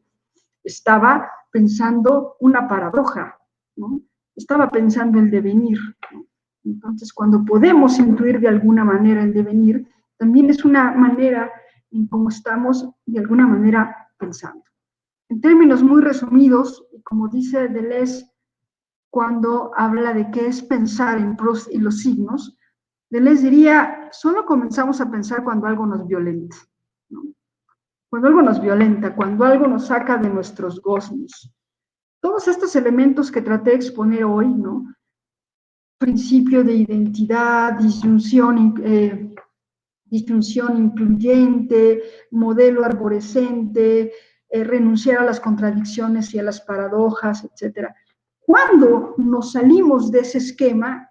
estaba pensando una paradoja, ¿no? Estaba pensando el devenir, ¿no? Entonces, cuando podemos intuir de alguna manera el devenir, también es una manera en cómo estamos de alguna manera pensando. En términos muy resumidos, como dice Deleuze cuando habla de qué es pensar en Proust y los signos, Deleuze diría, solo comenzamos a pensar cuando algo nos violenta, ¿no? cuando algo nos violenta, cuando algo nos saca de nuestros goznes. Todos estos elementos que traté de exponer hoy, ¿no? Principio de identidad, disyunción incluyente, modelo arborescente, renunciar a las contradicciones y a las paradojas, etc. Cuando nos salimos de ese esquema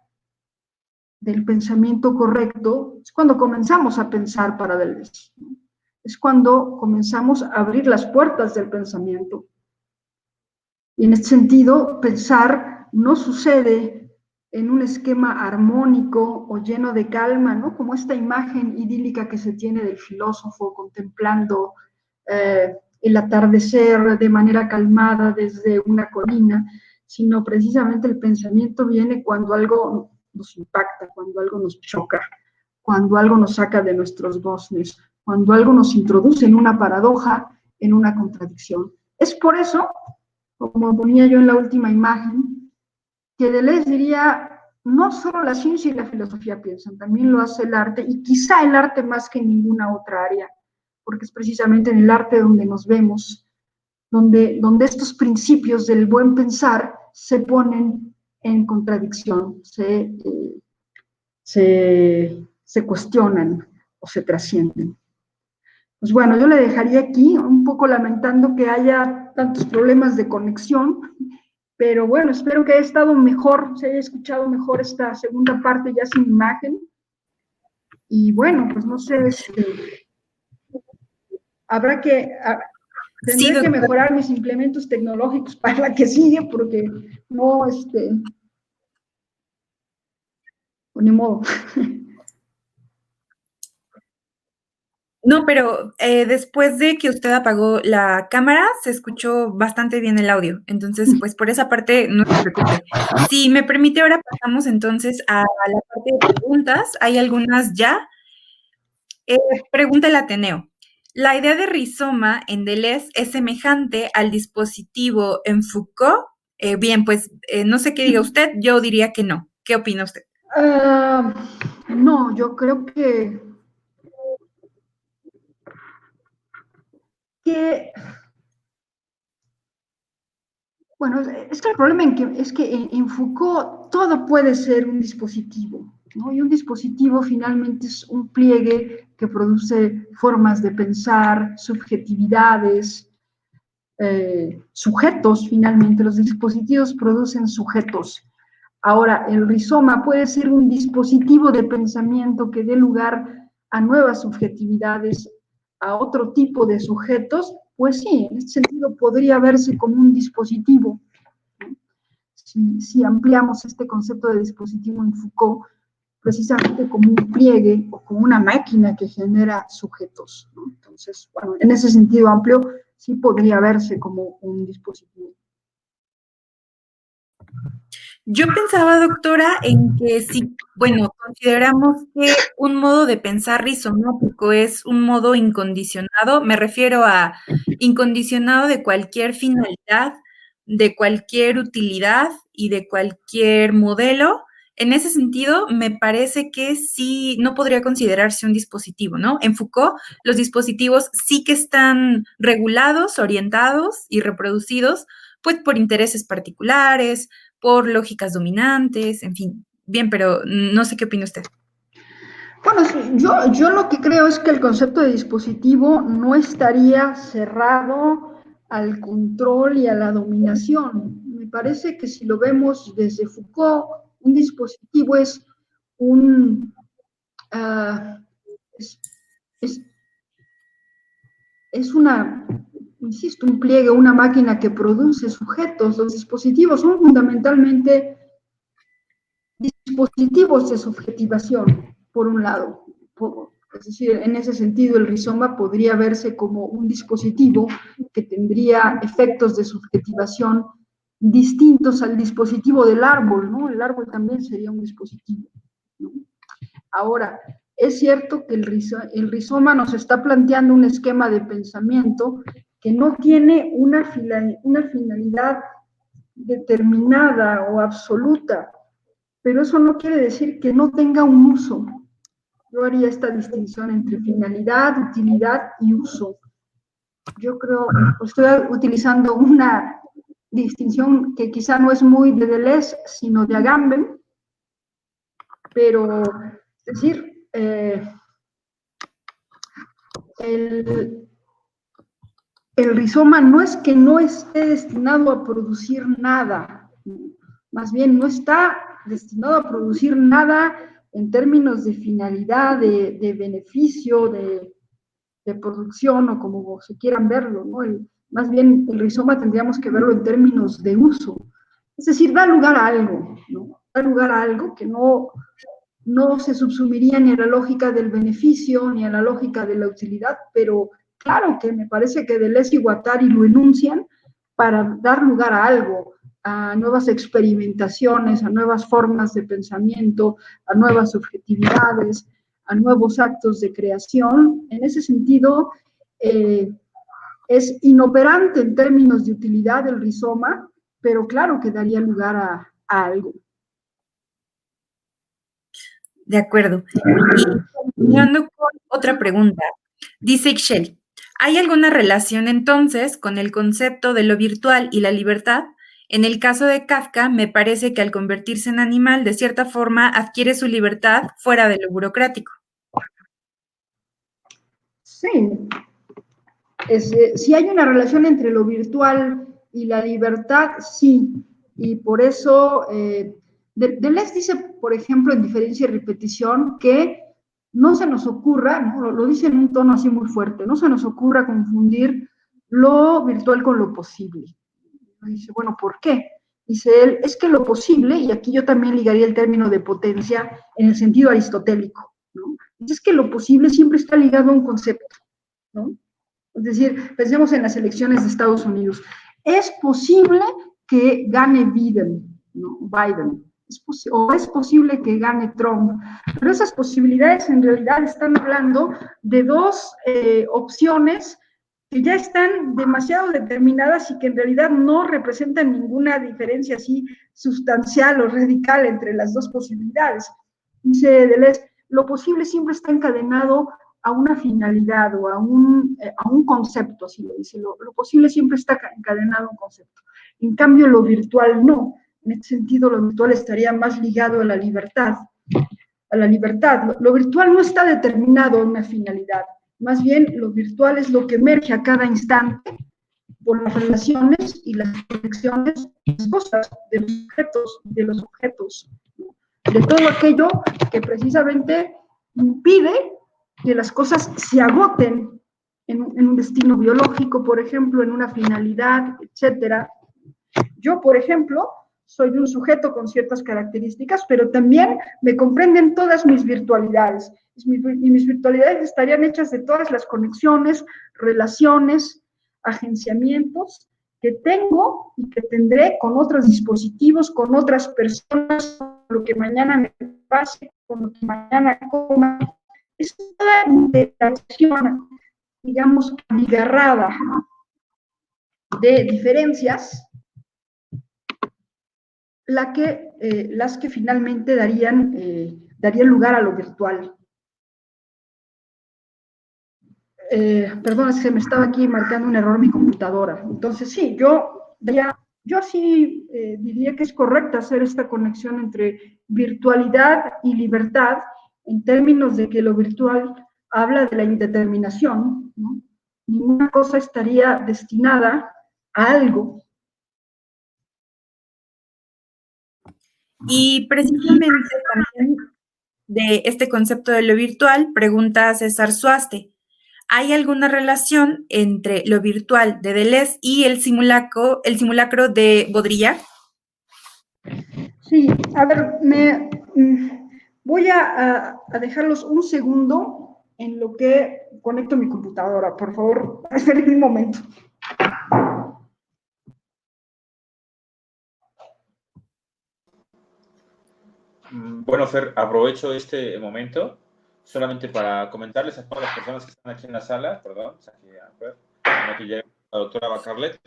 del pensamiento correcto, es cuando comenzamos a pensar para Deleuze, ¿no? Es cuando comenzamos a abrir las puertas del pensamiento. Y en este sentido, pensar no sucede en un esquema armónico o lleno de calma, ¿no? Como esta imagen idílica que se tiene del filósofo contemplando el atardecer de manera calmada desde una colina, sino precisamente el pensamiento viene cuando algo nos impacta, cuando algo nos choca, cuando algo nos saca de nuestros goznes, cuando algo nos introduce en una paradoja, en una contradicción. Es por eso, como ponía yo en la última imagen, que Deleuze diría, no solo la ciencia y la filosofía piensan, también lo hace el arte, y quizá el arte más que en ninguna otra área, porque es precisamente en el arte donde nos vemos, donde estos principios del buen pensar se ponen en contradicción, se cuestionan o se trascienden. Pues bueno, yo le dejaría aquí, un poco lamentando que haya tantos problemas de conexión, pero bueno, espero que haya estado mejor, se haya escuchado mejor esta segunda parte ya sin imagen. Y bueno, pues no sé, tendré que mejorar mis implementos tecnológicos para la que sigue, porque no, pues ni modo. No, pero después de que usted apagó la cámara, se escuchó bastante bien el audio. Entonces, pues por esa parte no se preocupe. Si me permite, ahora pasamos entonces a la parte de preguntas. Hay algunas ya. Pregunta el Ateneo. ¿La idea de rizoma en Deleuze es semejante al dispositivo en Foucault? Bien, pues no sé qué diga usted, yo diría que no. ¿Qué opina usted? No, yo creo que bueno, es que el problema es que en Foucault todo puede ser un dispositivo, ¿no? Y un dispositivo finalmente es un pliegue que produce formas de pensar, subjetividades, sujetos finalmente. Los dispositivos producen sujetos. Ahora, el rizoma puede ser un dispositivo de pensamiento que dé lugar a nuevas subjetividades, a otro tipo de sujetos. Pues sí, en este sentido podría verse como un dispositivo. Si ampliamos este concepto de dispositivo en Foucault, precisamente como un pliegue o como una máquina que genera sujetos, ¿no? Entonces, bueno, en ese sentido amplio, sí podría verse como un dispositivo. Yo pensaba, doctora, en que si, bueno, consideramos que un modo de pensar rizomático es un modo incondicionado, me refiero a incondicionado de cualquier finalidad, de cualquier utilidad y de cualquier modelo. En ese sentido, me parece que sí, no podría considerarse un dispositivo, ¿no? En Foucault, los dispositivos sí que están regulados, orientados y reproducidos, pues por intereses particulares, por lógicas dominantes, en fin. Bien, pero no sé qué opina usted. Bueno, yo lo que creo es que el concepto de dispositivo no estaría cerrado al control y a la dominación. Me parece que si lo vemos desde Foucault, un dispositivo es un es una, insisto, un pliegue, una máquina que produce sujetos. Los dispositivos son fundamentalmente dispositivos de subjetivación, por un lado. Es decir, en ese sentido, el rizoma podría verse como un dispositivo que tendría efectos de subjetivación distintos al dispositivo del árbol, ¿no? El árbol también sería un dispositivo, ¿no? Ahora, es cierto que el rizoma nos está planteando un esquema de pensamiento que no tiene una finalidad determinada o absoluta, pero eso no quiere decir que no tenga un uso. Yo haría esta distinción entre finalidad, utilidad y uso. yo creo, estoy utilizando una distinción que quizá no es muy de Deleuze, sino de Agamben, pero, es decir, el rizoma no es que no esté destinado a producir nada, más bien no está destinado a producir nada en términos de finalidad, de beneficio, de producción o como se quieran verlo, ¿no? Más bien el rizoma tendríamos que verlo en términos de uso, es decir, da lugar a algo, ¿no? Da lugar a algo que no se subsumiría ni a la lógica del beneficio ni a la lógica de la utilidad, pero claro que me parece que Deleuze y Guattari lo enuncian para dar lugar a algo, a nuevas experimentaciones, a nuevas formas de pensamiento, a nuevas subjetividades, a nuevos actos de creación. En ese sentido, es inoperante en términos de utilidad el rizoma, pero claro que daría lugar a algo. De acuerdo. Y continuando con otra pregunta, dice Ixchel, ¿hay alguna relación entonces con el concepto de lo virtual y la libertad? En el caso de Kafka, me parece que al convertirse en animal, de cierta forma, adquiere su libertad fuera de lo burocrático. Sí, si hay una relación entre lo virtual y la libertad, sí, y por eso Deleuze dice, por ejemplo, en Diferencia y Repetición, que no se nos ocurra, ¿no? Lo dice en un tono así muy fuerte, no se nos ocurra confundir lo virtual con lo posible. Dice, bueno, ¿por qué? Dice él, es que lo posible, y aquí yo también ligaría el término de potencia en el sentido aristotélico, ¿no? Es que lo posible siempre está ligado a un concepto, ¿no? Es decir, pensemos en las elecciones de Estados Unidos. Es posible que gane Biden, ¿no? Biden. O es posible que gane Trump. Pero esas posibilidades en realidad están hablando de dos opciones que ya están demasiado determinadas y que en realidad no representan ninguna diferencia así sustancial o radical entre las dos posibilidades. Dice Deleuze, lo posible siempre está encadenado a una finalidad o a un concepto, así lo dice. Lo posible siempre está encadenado a un concepto. En cambio, lo virtual no. En este sentido, lo virtual estaría más ligado a la libertad. A la libertad. Lo virtual no está determinado a una finalidad. Más bien, lo virtual es lo que emerge a cada instante por las relaciones y las conexiones de las cosas, de los objetos, de todo aquello que precisamente impide que las cosas se agoten en un destino biológico, por ejemplo, en una finalidad, etcétera. Yo, por ejemplo, soy un sujeto con ciertas características, pero también me comprenden todas mis virtualidades. Y mis virtualidades estarían hechas de todas las conexiones, relaciones, agenciamientos que tengo y que tendré con otros dispositivos, con otras personas, con lo que mañana me pase, con lo que mañana coma. Es toda interacción, digamos, abigarrada de diferencias las que finalmente darían lugar a lo virtual. Perdón, es que me estaba aquí marcando un error mi computadora. Entonces, sí, yo sí diría que es correcto hacer esta conexión entre virtualidad y libertad en términos de que lo virtual habla de la indeterminación, ¿no? Ninguna cosa estaría destinada a algo. Y precisamente también de este concepto de lo virtual, pregunta César Suaste, ¿hay alguna relación entre lo virtual de Deleuze y el simulacro de Baudrillard? Sí, a ver, voy a dejarlos un segundo en lo que conecto mi computadora. Por favor, esperen un momento. Bueno, Fer, aprovecho este momento solamente para comentarles a todas las personas que están aquí en la sala, perdón, aquí llega la doctora Bacarlet,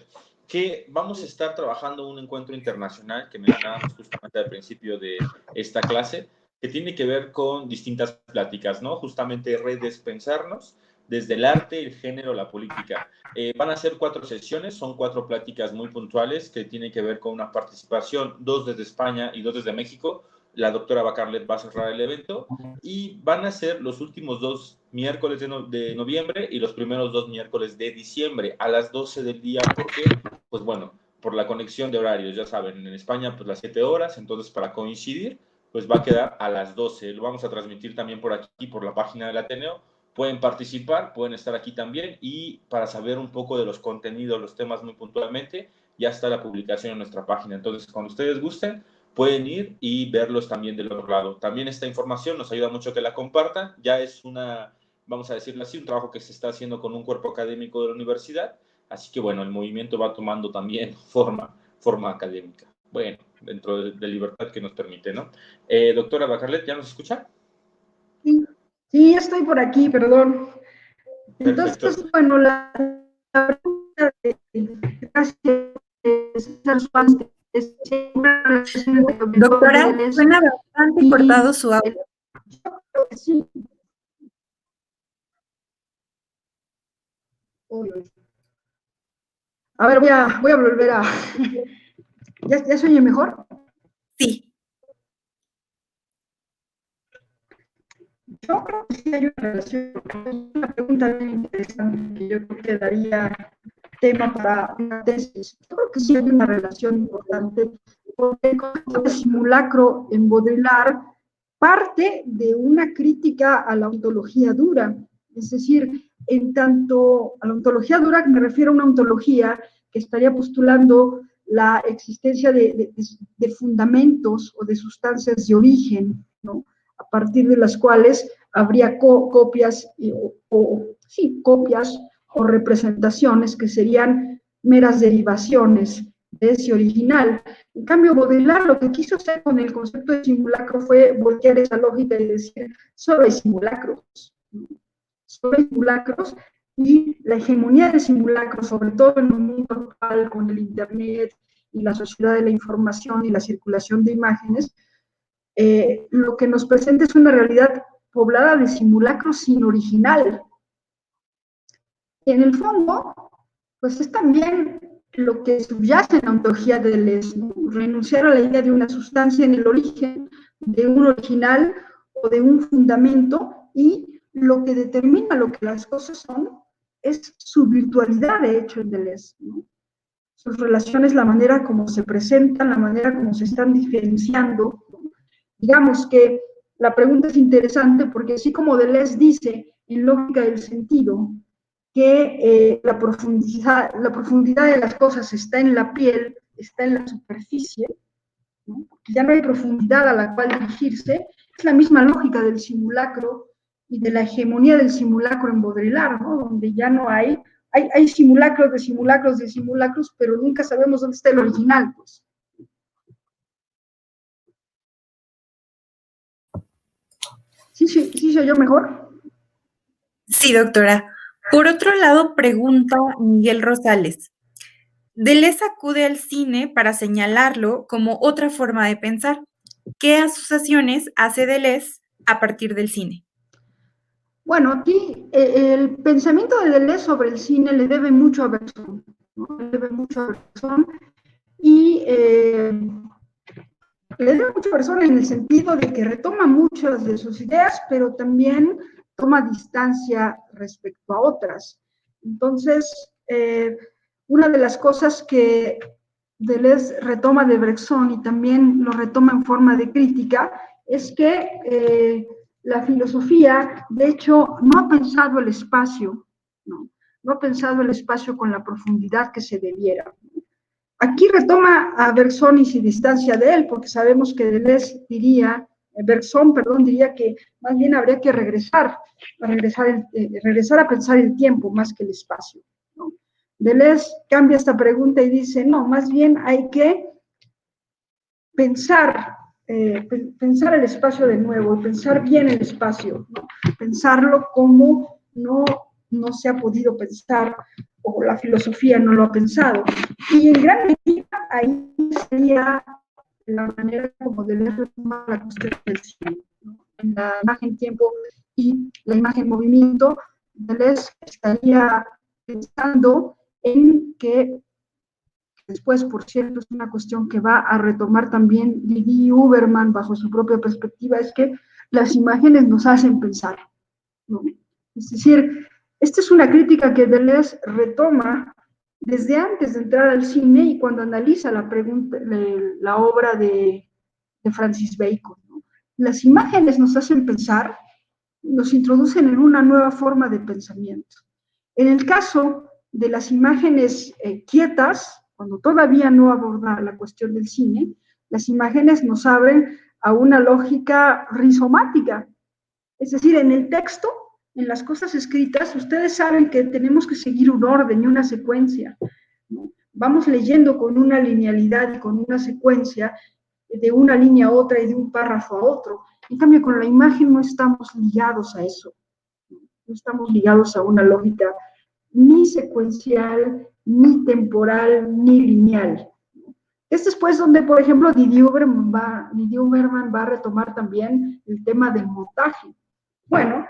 que vamos a estar trabajando un encuentro internacional que mencionábamos justamente al principio de esta clase, que tiene que ver con distintas pláticas, ¿no? Justamente redespensarnos desde el arte, el género, la política. Van a ser 4 sesiones, son 4 pláticas muy puntuales que tienen que ver con una participación, 2 desde España y 2 desde México. La doctora Bacarlet va a cerrar el evento y van a ser los últimos 2 miércoles de noviembre y los primeros 2 miércoles de diciembre a las 12 del día. ¿Por qué? Pues bueno, por la conexión de horarios, ya saben, en España pues las 7 horas, entonces para coincidir pues va a quedar a las 12. Lo vamos a transmitir también por aquí, por la página del Ateneo. Pueden participar, pueden estar aquí también, y para saber un poco de los contenidos, los temas muy puntualmente, ya está la publicación en nuestra página. Entonces, cuando ustedes gusten, pueden ir y verlos también del otro lado. También esta información nos ayuda mucho que la compartan. Ya es una, vamos a decirlo así, un trabajo que se está haciendo con un cuerpo académico de la universidad. Así que, bueno, el movimiento va tomando también forma académica. Bueno, dentro de libertad que nos permite, ¿no? Doctora Bacarlet, ¿ya nos escucha? Sí, estoy por aquí, perdón. Entonces, Perfecto. bueno, la pregunta de Doctora, suena bastante cortado su audio. Sí. A ver, voy a volver a... ¿Ya se oye mejor? Sí. Yo creo que sí hay una relación, una pregunta bien interesante que yo creo que daría tema para una tesis. Yo creo que sí hay una relación importante, porque el concepto de simulacro en Baudrillard parte de una crítica a la ontología dura. Es decir, en tanto a la ontología dura, me refiero a una ontología que estaría postulando la existencia de fundamentos o de sustancias de origen, ¿no?, a partir de las cuales habría copias o representaciones que serían meras derivaciones de ese original. En cambio, Baudrillard lo que quiso hacer con el concepto de simulacro fue voltear esa lógica y decir, solo hay simulacros, solo hay simulacros, y la hegemonía de simulacros, sobre todo en un mundo actual con el Internet y la sociedad de la información y la circulación de imágenes, lo que nos presenta es una realidad poblada de simulacros sin original. Y en el fondo, pues es también lo que subyace en la ontología de Deleuze, ¿no?, renunciar a la idea de una sustancia en el origen, de un original o de un fundamento, y lo que determina lo que las cosas son es su virtualidad, de hecho, en Deleuze, ¿no?, sus relaciones, la manera como se presentan, la manera como se están diferenciando. Digamos que la pregunta es interesante porque así como Deleuze dice en Lógica del Sentido que la profundidad de las cosas está en la piel, está en la superficie, ¿no?, porque ya no hay profundidad a la cual dirigirse, es la misma lógica del simulacro y de la hegemonía del simulacro en Baudrillard, ¿no?, donde ya no hay simulacros de simulacros de simulacros, pero nunca sabemos dónde está el original, pues. ¿Sí se oyó mejor? Sí, doctora. Por otro lado, pregunta Miguel Rosales. Deleuze acude al cine para señalarlo como otra forma de pensar. ¿Qué asociaciones hace Deleuze a partir del cine? Bueno, aquí el pensamiento de Deleuze sobre el cine le debe mucho a Bergson, ¿no?, le debe mucho a Bergson, y le debe mucho a Bergson en el sentido de que retoma muchas de sus ideas, pero también toma distancia respecto a otras. Entonces, una de las cosas que Deleuze retoma de Bergson y también lo retoma en forma de crítica es que la filosofía, de hecho, no ha pensado el espacio, no ha pensado el espacio con la profundidad que se debiera. Aquí retoma a Bergson y se distancia de él, porque sabemos que Deleuze Bergson diría que más bien habría que regresar a pensar el tiempo más que el espacio, ¿no? Deleuze cambia esta pregunta y dice, no, más bien hay que pensar el espacio de nuevo, pensar bien el espacio, ¿no?, pensarlo como no se ha podido pensar, o la filosofía no lo ha pensado. Y en gran medida ahí sería la manera como Deleuze retoma la cuestión del cine, ¿no?, en la imagen tiempo y la imagen movimiento, Deleuze estaría pensando en que después, por cierto, es una cuestión que va a retomar también Didi Uberman bajo su propia perspectiva, es que las imágenes nos hacen pensar, ¿no? Es decir, esta es una crítica que Deleuze retoma desde antes de entrar al cine y cuando analiza la obra de Francis Bacon, ¿no? Las imágenes nos hacen pensar, nos introducen en una nueva forma de pensamiento. En el caso de las imágenes quietas, cuando todavía no aborda la cuestión del cine, las imágenes nos abren a una lógica rizomática. Es decir, en el texto, en las cosas escritas, ustedes saben que tenemos que seguir un orden y una secuencia, ¿no? Vamos leyendo con una linealidad y con una secuencia de una línea a otra y de un párrafo a otro. En cambio, con la imagen no estamos ligados a eso. No estamos ligados a una lógica ni secuencial, ni temporal, ni lineal. Es después donde, por ejemplo, Didi Uberman va a retomar también el tema del montaje. Bueno,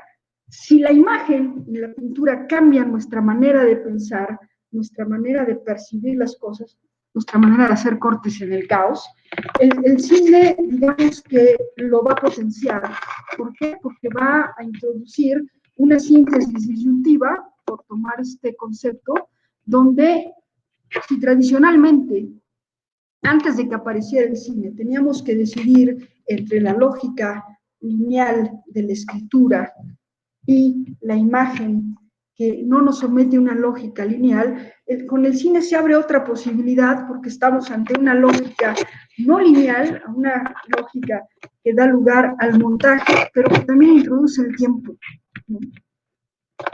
si la imagen y la pintura cambian nuestra manera de pensar, nuestra manera de percibir las cosas, nuestra manera de hacer cortes en el caos, el cine, digamos que lo va a potenciar. ¿Por qué? Porque va a introducir una síntesis disyuntiva, por tomar este concepto, donde si tradicionalmente, antes de que apareciera el cine, teníamos que decidir entre la lógica lineal de la escritura y la imagen que no nos somete a una lógica lineal, con el cine se abre otra posibilidad porque estamos ante una lógica no lineal, una lógica que da lugar al montaje, pero que también introduce el tiempo, ¿no?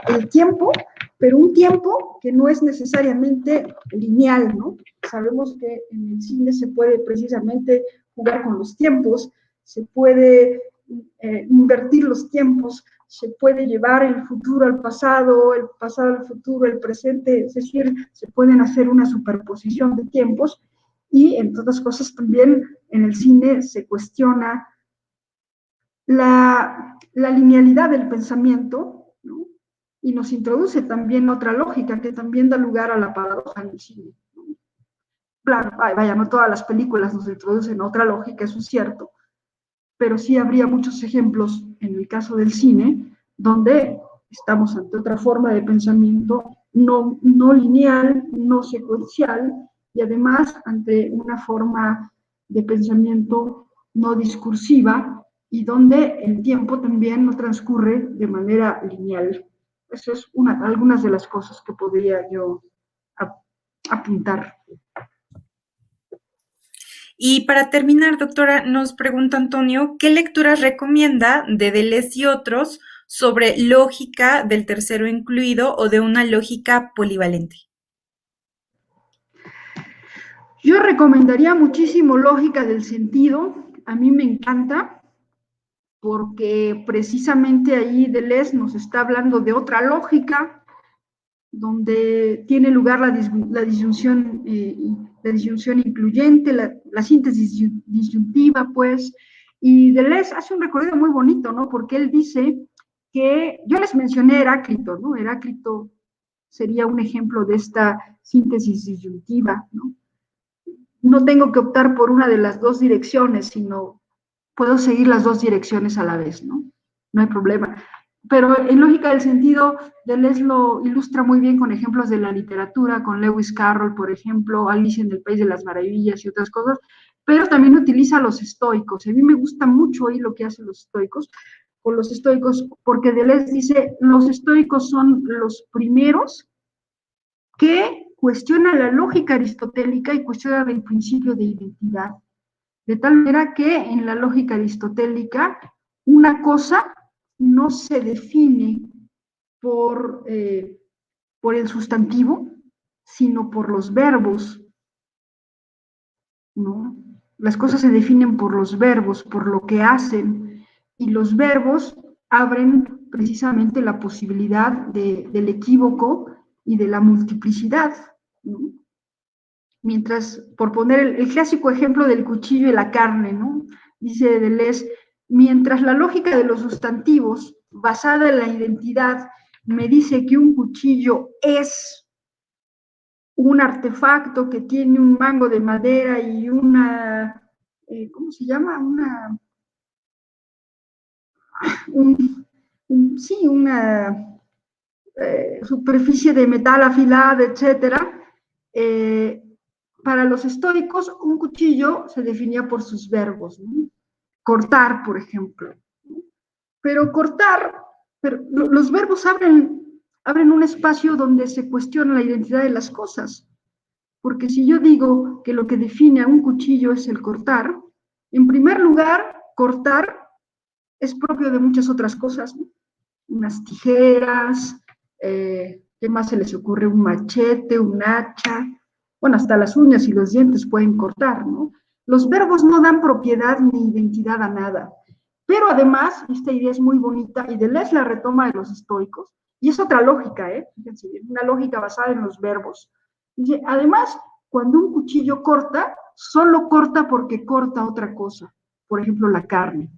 El tiempo, pero un tiempo que no es necesariamente lineal, ¿no? Sabemos que en el cine se puede precisamente jugar con los tiempos, se puede invertir los tiempos, se puede llevar el futuro al pasado al futuro, el presente, es decir, se pueden hacer una superposición de tiempos y, entre otras cosas, también en el cine se cuestiona la linealidad del pensamiento, ¿no? Y nos introduce también otra lógica que también da lugar a la paradoja en el cine, ¿no? Claro, vaya, no todas las películas nos introducen otra lógica, eso es cierto, pero sí habría muchos ejemplos en el caso del cine donde estamos ante otra forma de pensamiento no lineal, no secuencial y además ante una forma de pensamiento no discursiva y donde el tiempo también no transcurre de manera lineal. Eso es algunas de las cosas que podría yo apuntar. Y para terminar, doctora, nos pregunta Antonio, ¿qué lecturas recomienda de Deleuze y otros sobre lógica del tercero incluido o de una lógica polivalente? Yo recomendaría muchísimo Lógica del Sentido, a mí me encanta, porque precisamente ahí Deleuze nos está hablando de otra lógica, donde tiene lugar la disyunción incluyente, la síntesis disyuntiva, pues, y Deleuze hace un recorrido muy bonito, ¿no? Porque él dice que, yo les mencioné Heráclito, ¿no? Heráclito sería un ejemplo de esta síntesis disyuntiva, ¿no? No tengo que optar por una de las dos direcciones, sino puedo seguir las dos direcciones a la vez, ¿no? No hay problema. Pero en Lógica del Sentido, Deleuze lo ilustra muy bien con ejemplos de la literatura, con Lewis Carroll, por ejemplo, Alicia en el País de las Maravillas y otras cosas, pero también utiliza a los estoicos. A mí me gusta mucho ahí lo que hacen los estoicos, con los estoicos, porque Deleuze dice, los estoicos son los primeros que cuestionan la lógica aristotélica y cuestionan el principio de identidad. De tal manera que en la lógica aristotélica, una cosa no se define por el sustantivo, sino por los verbos, ¿no? Las cosas se definen por los verbos, por lo que hacen, y los verbos abren precisamente la posibilidad del equívoco y de la multiplicidad, ¿no? Mientras, por poner el clásico ejemplo del cuchillo y la carne, ¿no? Dice Deleuze, mientras la lógica de los sustantivos, basada en la identidad, me dice que un cuchillo es un artefacto que tiene un mango de madera y una, ¿cómo se llama? Una superficie de metal afilada, etcétera. Para los estoicos, un cuchillo se definía por sus verbos, ¿no? Cortar, por ejemplo. Pero los verbos abren un espacio donde se cuestiona la identidad de las cosas. Porque si yo digo que lo que define a un cuchillo es el cortar, en primer lugar, cortar es propio de muchas otras cosas, ¿no? Unas tijeras, ¿qué más se les ocurre? Un machete, un hacha, bueno, hasta las uñas y los dientes pueden cortar, ¿no? Los verbos no dan propiedad ni identidad a nada. Pero además, esta idea es muy bonita y Deleuze la retoma de los estoicos, y es otra lógica, fíjense, una lógica basada en los verbos. Dice, además, cuando un cuchillo corta, solo corta porque corta otra cosa, por ejemplo, la carne.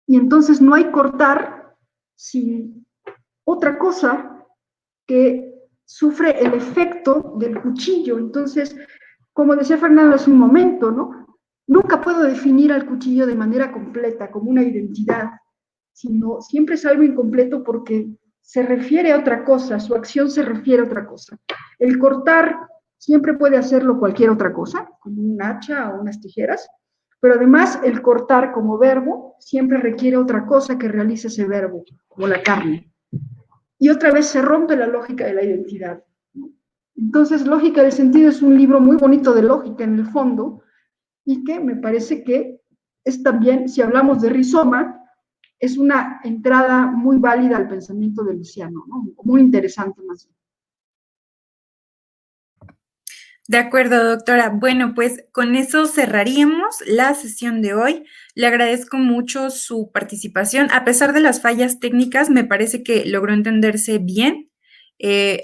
Y entonces no hay cortar sin otra cosa que sufre el efecto del cuchillo. Entonces, como decía Fernando hace un momento, ¿no? Nunca puedo definir al cuchillo de manera completa, como una identidad, sino siempre es algo incompleto porque se refiere a otra cosa, su acción se refiere a otra cosa. El cortar siempre puede hacerlo cualquier otra cosa, como un hacha o unas tijeras, pero además el cortar como verbo siempre requiere otra cosa que realice ese verbo, como la carne. Y otra vez se rompe la lógica de la identidad. Entonces, Lógica del Sentido es un libro muy bonito de lógica en el fondo, y que me parece que es también, si hablamos de rizoma, es una entrada muy válida al pensamiento de Luciano, ¿no? Muy interesante más bien. De acuerdo, doctora. Bueno, pues con eso cerraríamos la sesión de hoy. Le agradezco mucho su participación. A pesar de las fallas técnicas, me parece que logró entenderse bien.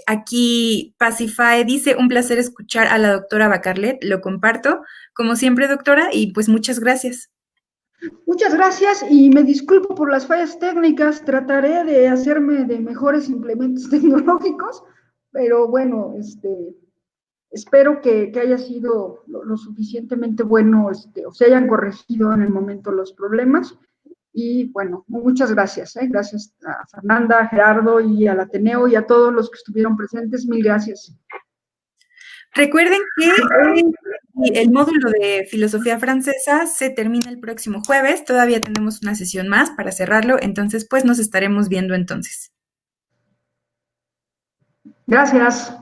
Aquí Pacify dice, un placer escuchar a la doctora Bacarlet, lo comparto. Como siempre, doctora, y pues muchas gracias. Muchas gracias y me disculpo por las fallas técnicas. Trataré de hacerme de mejores implementos tecnológicos, pero bueno, espero que haya sido lo suficientemente bueno, o se hayan corregido en el momento los problemas. Y bueno, muchas gracias. Gracias a Fernanda, a Gerardo y al Ateneo y a todos los que estuvieron presentes. Mil gracias. Recuerden que el módulo de filosofía francesa se termina el próximo jueves. Todavía tenemos una sesión más para cerrarlo, entonces pues nos estaremos viendo entonces. Gracias.